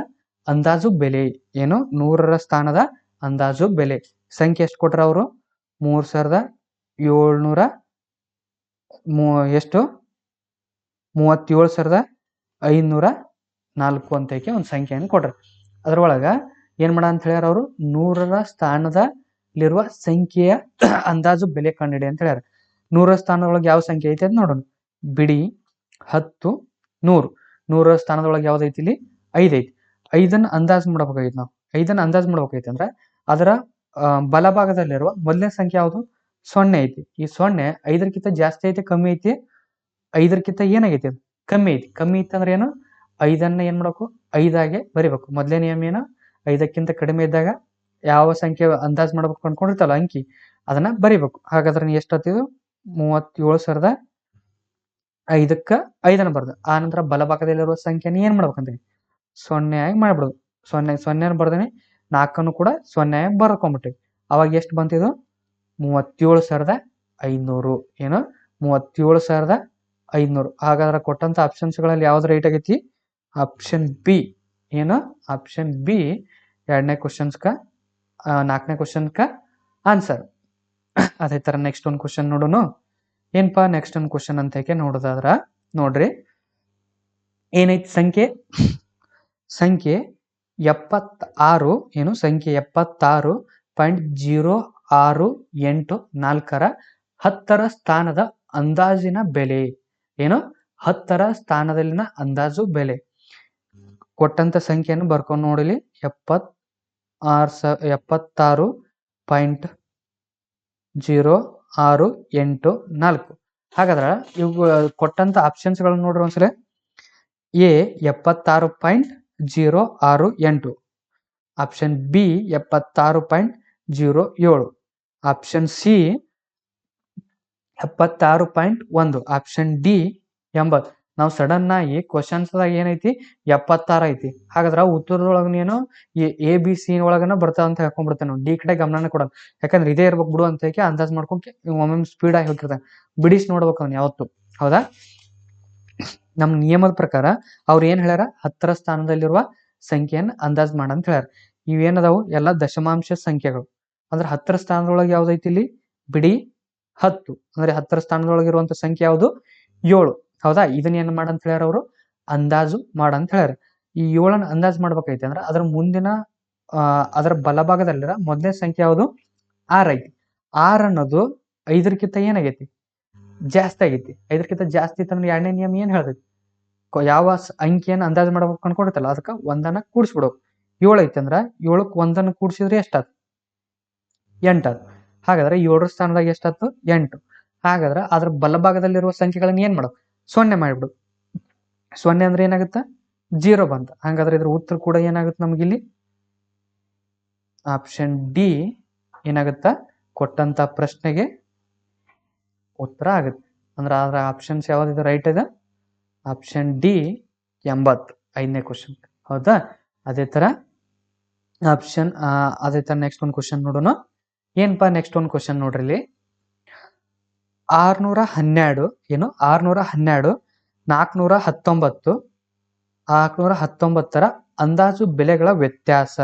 Speaker 1: ಅಂದಾಜು ಬೆಲೆ ಏನು 100ರ ಸ್ಥಾನದ ಅಂದಾಜು ಬೆಲೆ ಸಂಖ್ಯೆ ಎಷ್ಟು ಕೊಟ್ರ ಅವರು 3,700 ಎಷ್ಟು 37,504 ಅಂತಕ್ಕೆ ಒಂದು ಸಂಖ್ಯೆಯನ್ನು ಕೊಟ್ರ ಅದ್ರೊಳಗ ಏನ್ ಮಾಡ ಅಂತ ಹೇಳ್ಯಾರ ಅವರು 100ರ ಸ್ಥಾನದಲ್ಲಿರುವ ಸಂಖ್ಯೆಯ ಅಂದಾಜು ಬೆಲೆ ಕಂಡಿಡಿ ಅಂತ ಹೇಳ್ಯಾರ 100ರ ಸ್ಥಾನದೊಳಗೆ ಯಾವ ಸಂಖ್ಯೆ ಐತಿ ಅಂತ ನೋಡೋಣ ಬಿಡಿ 10 100 100ರ ಸ್ಥಾನದೊಳಗೆ ಯಾವ್ದೈತಿ ಇಲ್ಲಿ 5 ಐತಿ 5ಅನ್ನ ಅಂದಾಜು ಮಾಡ್ಬೇಕಾಗಿತ್ತು ನಾವು 5ಅನ್ನ ಅಂದಾಜು ಮಾಡ್ಬೇಕಾಯ್ತು ಅಂದ್ರೆ ಅದರ ಬಲಭಾಗದಲ್ಲಿರುವ ಮೊದಲನೇ ಸಂಖ್ಯೆ ಯಾವುದು 0 ಐತಿ ಈ 0 5ಕ್ಕಿಂತ ಜಾಸ್ತಿ ಐತಿ ಕಮ್ಮಿ ಐತಿ 5ಕ್ಕಿಂತ ಏನಾಗೈತಿ ಅದು ಕಮ್ಮಿ ಐತಿ ಕಮ್ಮಿ ಇತ್ತು ಅಂದ್ರೆ ಏನು 5ಅನ್ನ ಏನ್ ಮಾಡ್ಬೇಕು 5 ಬರಿಬೇಕು ಮೊದಲೇ ನಿಯಮ ಏನು 5ಕ್ಕಿಂತ ಕಡಿಮೆ ಇದ್ದಾಗ ಯಾವ ಸಂಖ್ಯೆ ಅಂದಾಜು ಮಾಡ್ಬೇಕು ಅನ್ಕೊಂಡಿರ್ತಲ್ಲ ಅಂಕಿ ಅದನ್ನ ಬರಿಬೇಕು ಹಾಗಾದ್ರೆ ಎಷ್ಟಾಗ್ತಿದು 37,500ಕ್ಕ 5ಅನ್ನ ಬರ್ದು ಆ ನಂತರ ಬಲಭಾಗದಲ್ಲಿರುವ ಸಂಖ್ಯೆನ ಏನ್ ಮಾಡ್ಬೇಕಂತ 0 ಆಗಿ ಮಾಡ್ಬಿಡೋದು 0 ಬರ್ದೇನೆ 4ಅನ್ನು ಕೂಡ 0 ಬರ್ಕೊಂಡ್ಬಿಟ್ಟಿವಿ ಅವಾಗ ಎಷ್ಟು ಬಂತಿದು 37,500 ಏನು 37,500. ಹಾಗಾದ್ರೆ ಕೊಟ್ಟಂತ ಆಪ್ಷನ್ಸ್ಗಳಲ್ಲಿ ಯಾವ್ದು ರೈಟ್ ಆಗೈತಿ? Option B. ಏನು? ಆಪ್ಷನ್ ಬಿ 2ನೇ ಕ್ವಶನ್ಸ್ಕ 4ನೇ ಕ್ವಶನ್ಕ ಆನ್ಸರ್. ಅದೇ ತರ ನೆಕ್ಸ್ಟ್ ಒಂದು ಕ್ವಶನ್ ನೋಡೋಣ. ಏನಪ್ಪಾ ನೆಕ್ಸ್ಟ್ ಒಂದು ಕ್ವಶನ್ ಅಂತ ನೋಡೋದಾದ್ರ ನೋಡ್ರಿ, ಏನೈತಿ ಸಂಖ್ಯೆ 76 ಏನು ಸಂಖ್ಯೆ 76.0684ರ 10ರ ಸ್ಥಾನದ ಅಂದಾಜಿನ ಬೆಲೆ ಏನು? 10ರ ಸ್ಥಾನದಲ್ಲಿನ ಅಂದಾಜು ಬೆಲೆ. ಕೊಟ್ಟಂತ ಸಂಖ್ಯೆಯನ್ನು ಬರ್ಕೊಂಡು ನೋಡಲಿ, 76.0684. ಹಾಗಾದ್ರೆ ಇವು ಕೊಟ್ಟಂತ ಆಪ್ಷನ್ಸ್ ಗಳನ್ನ ನೋಡ್ರಿ ಒಂದ್ಸಲ. A 76.068, option B 76.07, option C 76.1, option D 80. ನಾವು ಸಡನ್ ಆಗಿ ಕ್ವಶನ್ಸ್ ಏನೈತಿ 76 ಐತಿ. ಹಾಗಾದ್ರೆ ಉತ್ತರದೊಳಗ ಏನು ABC ಒಳಗನ ಬರ್ತಾವ ಅಂತ ಹೇಳ್ಕೊಂಡ್ಬಿಡ್ತೇನೆ ನಾವು. ಡಿ ಕಡೆ ಗಮನ ಕೊಡೋದು, ಯಾಕಂದ್ರೆ ಇದೇ ಇರ್ಬೇಕು ಬಿಡು ಅಂತ ಅಂದಾಜ್ ಮಾಡ್ಕೊಂಡ್ ಒಮ್ಮೊಮ್ಮೆ ಸ್ಪೀಡ್ ಆಗಿ ಹೋಗಿರ್ತಾನೆ. ಬಿಡಿಸಿ ನೋಡ್ಬೇಕು ಅವ್ನು ಯಾವತ್ತು. ಹೌದಾ? ನಮ್ ನಿಯಮದ ಪ್ರಕಾರ ಅವ್ರು ಏನ್ ಹೇಳ್ಯಾರ? 10ರ ಸ್ಥಾನದಲ್ಲಿರುವ ಸಂಖ್ಯೆಯನ್ನು ಅಂದಾಜ್ ಮಾಡ ಅಂತ ಹೇಳ್ಯಾರ. ಇವೇನದಾವು ಎಲ್ಲ ದಶಮಾಂಶ ಸಂಖ್ಯೆಗಳು. ಅಂದ್ರೆ 10ರ ಸ್ಥಾನದೊಳಗೆ ಯಾವ್ದೈತಿ ಇಲ್ಲಿ? ಬಿಡಿ 10. ಅಂದ್ರೆ 10ರ ಸ್ಥಾನದೊಳಗಿರುವಂತ ಸಂಖ್ಯೆ ಯಾವುದು? 7. ಹೌದಾ? ಇದನ್ನ ಏನ್ ಮಾಡಂತ ಹೇಳ್ಯಾರ ಅವರು? ಅಂದಾಜು ಮಾಡಂತ ಹೇಳ್ಯಾರ. ಈ 7ನ ಅಂದಾಜು ಮಾಡ್ಬೇಕೈತಿ ಅಂದ್ರೆ ಅದ್ರ ಮುಂದಿನ ಅದರ ಬಲಭಾಗದಲ್ಲಿರ ಮೊದಲನೇ ಸಂಖ್ಯೆ ಯಾವುದು? 6 ಐತಿ. 6 ಅನ್ನೋದು 5ಕ್ಕಿಂತ ಏನಾಗೈತಿ? ಜಾಸ್ತಿ ಆಗೈತಿ. 5ಕ್ಕಿಂತ ಜಾಸ್ತಿ ಇತ್ತಂದ್ರೆ 2ನೇ ನಿಯಮ ಏನ್ ಹೇಳ್ತೈತಿ? ಯಾವ ಅಂಕಿಯನ್ನು ಅಂದಾಜು ಮಾಡ್ಬೇಕು ಅನ್ಕೊಂಡಿರ್ತಲ್ಲ ಅದಕ್ಕೆ 1ನ್ನ ಕೂಡಿಸ್ಬಿಡೋದು. 7 ಐತಿ ಅಂದ್ರ 7ಕ್ಕೆ 1ನ್ನ ಕೂಡಿಸಿದ್ರೆ ಎಷ್ಟಾತ್? 8 ಆತ್. ಹಾಗಾದ್ರೆ 7ರ ಸ್ಥಾನದಾಗ ಎಷ್ಟಾಯ್ತು? 8. ಹಾಗಾದ್ರೆ ಅದ್ರ ಬಲಭಾಗದಲ್ಲಿರುವ ಸಂಖ್ಯೆಗಳನ್ನ ಏನ್ ಮಾಡೋದು? 0 ಮಾಡಿಬಿಡು. 0 ಅಂದ್ರೆ ಏನಾಗುತ್ತ? 0 ಬಂತ. ಹಾಗಾದ್ರೆ ಇದ್ರ ಉತ್ತರ ಕೂಡ ಏನಾಗುತ್ತೆ ನಮಗಿಲ್ಲಿ? ಆಪ್ಷನ್ ಡಿ ಏನಾಗುತ್ತ? ಕೊಟ್ಟಂತ ಪ್ರಶ್ನೆಗೆ ಉತ್ತರ ಆಗುತ್ತೆ. ಅಂದ್ರೆ ಅದರ ಆಪ್ಷನ್ಸ್ ಯಾವ್ದಿದೆ ರೈಟ್ ಇದೆ? ಆಪ್ಷನ್ ಡಿ 80, 5ನೇ ಕ್ವಶನ್. ಹೌದಾ? ಅದೇ ತರ ನೆಕ್ಸ್ಟ್ ಒಂದು ಕ್ವಶನ್ ನೋಡೋಣ. ಏನಪ್ಪಾ ನೆಕ್ಸ್ಟ್ ಒಂದು ಕ್ವಶನ್ ನೋಡ್ರಿ. 612 ಏನು? 612 419ರ ಅಂದಾಜು ಬೆಲೆಗಳ ವ್ಯತ್ಯಾಸ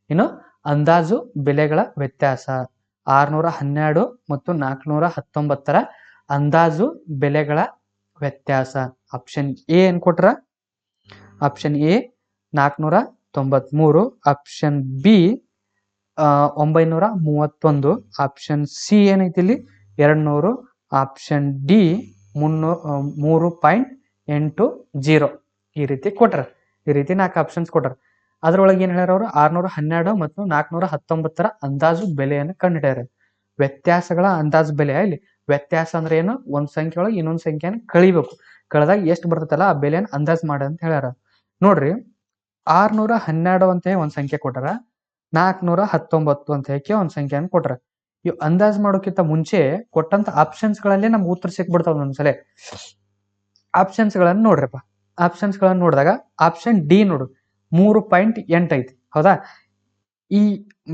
Speaker 1: ಏನು? ಅಂದಾಜು ಬೆಲೆಗಳ ವ್ಯತ್ಯಾಸ. 612 ಮತ್ತು 419ರ ಅಂದಾಜು ಬೆಲೆಗಳ ವ್ಯತ್ಯಾಸ. ಆಪ್ಷನ್ ಎ ಏನ್ ಕೊಟ್ರ? Option A 493, option B 931, option C ಏನೈತಿ ಇಲ್ಲಿ 200, ಆಪ್ಷನ್ ಡಿ 3.80. ಈ ರೀತಿ ಕೊಟ್ರ. ಈ ರೀತಿ 4 ಆಪ್ಷನ್ಸ್ ಕೊಟ್ರ. ಅದ್ರೊಳಗೆ ಏನ್ ಹೇಳ್ಯಾರ ಅವರು? 612 ಮತ್ತು 419ರ ಅಂದಾಜು ಬೆಲೆಯನ್ನು ಕಂಡುಹಿಡ್ಯಾರ. ವ್ಯತ್ಯಾಸಗಳ ಅಂದಾಜು ಬೆಲೆ. ಇಲ್ಲಿ ವ್ಯತ್ಯಾಸ ಅಂದ್ರೆ ಏನು? ಒಂದ್ ಸಂಖ್ಯೆ ಒಳಗೆ ಇನ್ನೊಂದ್ ಸಂಖ್ಯೆಯನ್ನು ಕಳಿಬೇಕು. ಕಳೆದಾಗ ಎಷ್ಟು ಬರ್ತೈತಲ್ಲ ಆ ಬೆಲೆಯನ್ನು ಅಂದಾಜು ಮಾಡ ಅಂತ ಹೇಳ್ಯಾರ. ನೋಡ್ರಿ, 612 ಅಂತ ಒಂದ್ ಸಂಖ್ಯೆ ಕೊಟ್ಟಾರ, 419 ಅಂತ ಹೇಳಿ ಒಂದ್ ಸಂಖ್ಯೆಯನ್ನು ಕೊಟ್ರ. ಇವ್ ಅಂದಾಜ್ ಮಾಡೋಕ್ಕಿಂತ ಮುಂಚೆ ಕೊಟ್ಟಂತ ಆಪ್ಷನ್ಸ್ ಗಳಲ್ಲೇ ನಮ್ಗೆ ಉತ್ತರ ಸಿಕ್ಬಿಡ್ತಾವ ಒಂದ್ಸಲ. ಆಪ್ಷನ್ಸ್ ಗಳನ್ನ ನೋಡ್ರಪ್ಪ. ಆಪ್ಷನ್ಸ್ ಗಳನ್ನ ನೋಡಿದಾಗ ಆಪ್ಷನ್ ಡಿ ನೋಡು 3.8 ಐತಿ. ಹೌದಾ? ಈ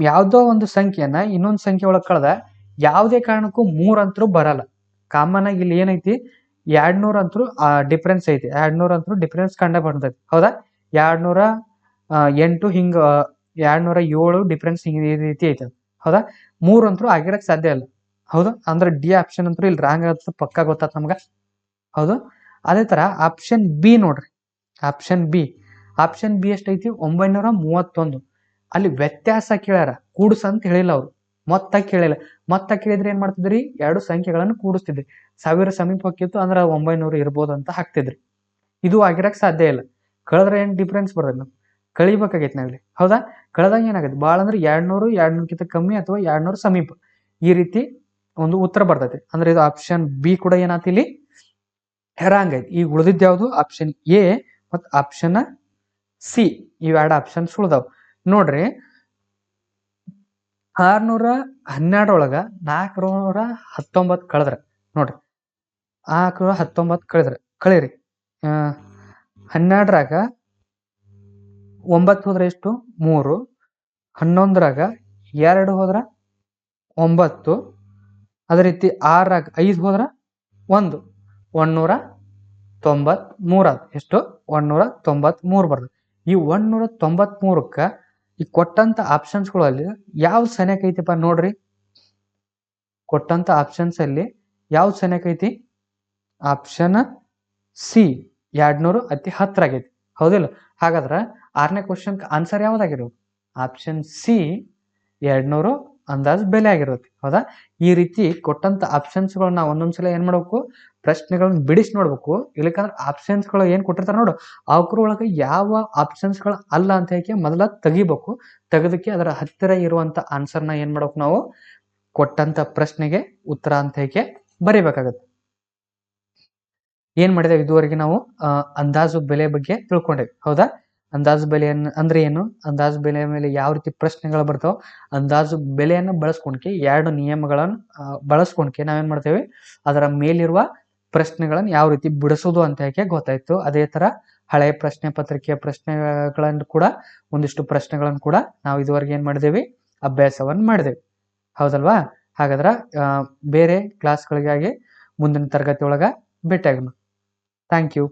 Speaker 1: ಯಾವ್ದೋ ಒಂದು ಸಂಖ್ಯೆಯನ್ನ ಇನ್ನೊಂದು ಸಂಖ್ಯೆ ಒಳಗೆ ಕಳೆದ ಯಾವುದೇ ಕಾರಣಕ್ಕೂ 3 ಅಂತರೂ ಬರಲ್ಲ. ಕಾಮನ್ ಆಗಿ ಇಲ್ಲಿ ಏನೈತಿ? 200 ಅಂತರೂ ಡಿಫ್ರೆನ್ಸ್ ಐತಿ. 200 ಅಂತರೂ ಡಿಫ್ರೆನ್ಸ್ ಕಂಡ ಬರ್ತೈತಿ. ಹೌದಾ? 208 ಹಿಂಗ 207 ಡಿಫ್ರೆನ್ಸ್ ಹಿಂಗ ಈ ರೀತಿ ಐತಿ. ಹೌದಾ? 3 ಅಂತರೂ ಆಗಿರಕ್ ಸಾಧ್ಯ ಇಲ್ಲ. ಹೌದಾ? ಅಂದ್ರೆ ಡಿ ಆಪ್ಷನ್ ಅಂತೂ ಇಲ್ಲಿ ರಾಂಗ್ ಆಗುತ್ತೆ ಪಕ್ಕ ಗೊತ್ತಾತ್ ನಮ್ಗ. ಹೌದು? ಅದೇ ತರ ಆಪ್ಷನ್ ಬಿ ನೋಡ್ರಿ. ಆಪ್ಷನ್ ಬಿ ಎಷ್ಟೈತಿ? 931. ಅಲ್ಲಿ ವ್ಯತ್ಯಾಸ ಕೇಳ್ಯಾರ, ಕೂಡ್ಸ ಅಂತ ಹೇಳಿಲ್ಲ ಅವ್ರು. ಮೊತ್ತ ಕೇಳಿಲ್ಲ. ಮೊತ್ತ ಕೇಳಿದ್ರೆ ಏನ್ ಮಾಡ್ತಿದ್ರಿ? 2 ಸಂಖ್ಯೆಗಳನ್ನು ಕೂಡಿಸ್ತಿದ್ರಿ. 1000 ಸಮೀಪ ಹೋಗಿತ್ತು ಅಂದ್ರೆ 900 ಇರ್ಬೋದು ಅಂತ ಹಾಕ್ತಿದ್ರಿ. ಇದು ಆಗಿರಕ್ ಸಾಧ್ಯ ಇಲ್ಲ. ಕಳೆದ್ರೆ ಏನ್ ಡಿಫ್ರೆನ್ಸ್ ಬರ್ತದೆ? ನಾವು ಕಳಿಬೇಕಾಗೈತಿ ನಾವಿಲ್ಲಿ. ಹೌದಾ? ಕಳೆದಾಗ ಏನಾಗೈತಿ? ಭಾಳ ಅಂದ್ರೆ 200ಕ್ಕಿಂತ ಕಮ್ಮಿ ಅಥವಾ 200 ಸಮೀಪ ಈ ರೀತಿ ಒಂದು ಉತ್ತರ ಬರ್ತೈತಿ. ಅಂದ್ರೆ ಇದು ಆಪ್ಷನ್ ಬಿ ಕೂಡ ಏನಾಯ್ತು ಇಲ್ಲಿ ರಾಂಗ್ ಐತಿ. ಈಗ ಉಳಿದಿದ್ದು ಯಾವುದು? ಆಪ್ಷನ್ ಎ ಮತ್ತು ಆಪ್ಷನ್ ಸಿ. ಇವೆರಡು ಆಪ್ಷನ್ಸ್ ಉಳ್ದಾವ್ ನೋಡ್ರಿ. 612 ಒಳಗ 419 ಕಳೆದ್ರ ನೋಡ್ರಿ, 419 ಕಳೀರಿ. 12ರಾಗ 9 ಹೋದ್ರೆ ಎಷ್ಟು? 3. 11ರಾಗ 2 ಹೋದ್ರ 9. ಅದೇ ರೀತಿ 6ರಾಗ 5 ಹೋದ್ರ 1 193 ಎಷ್ಟು 193 ಬರ್ತದೆ. ಈ 193ಕ್ಕ ಈ ಕೊಟ್ಟಂತ ಆಪ್ಷನ್ಸ್ಗಳಲ್ಲಿ ಯಾವ ಸನ್ಯಾಕ ಐತಿಪ್ಪ ನೋಡ್ರಿ. ಕೊಟ್ಟಂತ ಆಪ್ಷನ್ಸ್ ಅಲ್ಲಿ ಯಾವ ಸನ್ಯಾಕ ಐತಿ? ಆಪ್ಷನ್ ಸಿ 200 ಅತಿ ಹತ್ರ ಆಗೈತಿ, ಹೌದಿಲ್ಲ? ಹಾಗಾದ್ರೆ 6ನೇ ಕ್ವಶನ್ ಆನ್ಸರ್ ಯಾವ್ದಾಗಿರ್ಬೇಕು? ಆಪ್ಷನ್ ಸಿ 200 ಅಂದಾಜು ಬೆಲೆ ಆಗಿರುತ್ತೆ, ಹೌದಾ? ಈ ರೀತಿ ಕೊಟ್ಟಂತ ಆಪ್ಷನ್ಸ್ಗಳು ನಾವು ಒಂದೊಂದ್ಸಲ ಏನ್ ಮಾಡ್ಬೇಕು, ಪ್ರಶ್ನೆಗಳನ್ನ ಬಿಡಿಸಿ ನೋಡ್ಬೇಕು. ಇಲ್ಲಕಂದ್ರೆ ಆಪ್ಷನ್ಸ್ಗಳು ಏನ್ ಕೊಟ್ಟಿರ್ತಾರೆ ನೋಡು, ಅವ್ರ ಒಳಗೆ ಯಾವ ಆಪ್ಷನ್ಸ್ಗಳು ಅಲ್ಲ ಅಂತ ಹೇಳಿ ಮೊದಲ ತೆಗಿಬೇಕು. ತೆಗೆದಕ್ಕೆ ಅದರ ಹತ್ತಿರ ಇರುವಂತ ಆನ್ಸರ್ನ ಏನ್ ಮಾಡ್ಬೇಕು, ನಾವು ಕೊಟ್ಟಂತ ಪ್ರಶ್ನೆಗೆ ಉತ್ತರ ಅಂತ ಹೇಳಿ ಬರೀಬೇಕಾಗತ್ತೆ. ಏನ್ ಮಾಡಿದೇವೆ ಇದುವರೆಗೆ ನಾವು ಅಂದಾಜು ಬೆಲೆ ಬಗ್ಗೆ ತಿಳ್ಕೊಂಡೇವೆ, ಹೌದಾ? ಅಂದಾಜು ಬೆಲೆಯನ್ನು ಅಂದ್ರೆ ಏನು, ಅಂದಾಜು ಬೆಲೆಯ ಮೇಲೆ ಯಾವ ರೀತಿ ಪ್ರಶ್ನೆಗಳು ಬರ್ತಾವ, ಅಂದಾಜು ಬೆಲೆಯನ್ನು ಬಳಸ್ಕೊಂಡ್ಕೆ 2 ನಿಯಮಗಳನ್ನು ಬಳಸ್ಕೊಂಡ್ಕೆ ನಾವೇನ್ ಮಾಡ್ತೇವೆ, ಅದರ ಮೇಲಿರುವ ಪ್ರಶ್ನೆಗಳನ್ನು ಯಾವ ರೀತಿ ಬಿಡಿಸೋದು ಅಂತ ಹೇಳಿ ಗೊತ್ತಾಯ್ತು. ಅದೇ ತರ ಹಳೆಯ ಪ್ರಶ್ನೆ ಪತ್ರಿಕೆಯ ಪ್ರಶ್ನೆಗಳನ್ನು ಕೂಡ ಒಂದಿಷ್ಟು ಪ್ರಶ್ನೆಗಳನ್ನು ಕೂಡ ನಾವು ಇದುವರೆಗೆ ಏನ್ ಮಾಡಿದೇವಿ, ಅಭ್ಯಾಸವನ್ನು ಮಾಡಿದೇವೆ, ಹೌದಲ್ವಾ? ಹಾಗಾದ್ರೆ ಬೇರೆ ಕ್ಲಾಸ್ಗಳಿಗಾಗಿ ಮುಂದಿನ ತರಗತಿ ಒಳಗ ಭೇಟಿಯಾಗೋಣ. Thank you.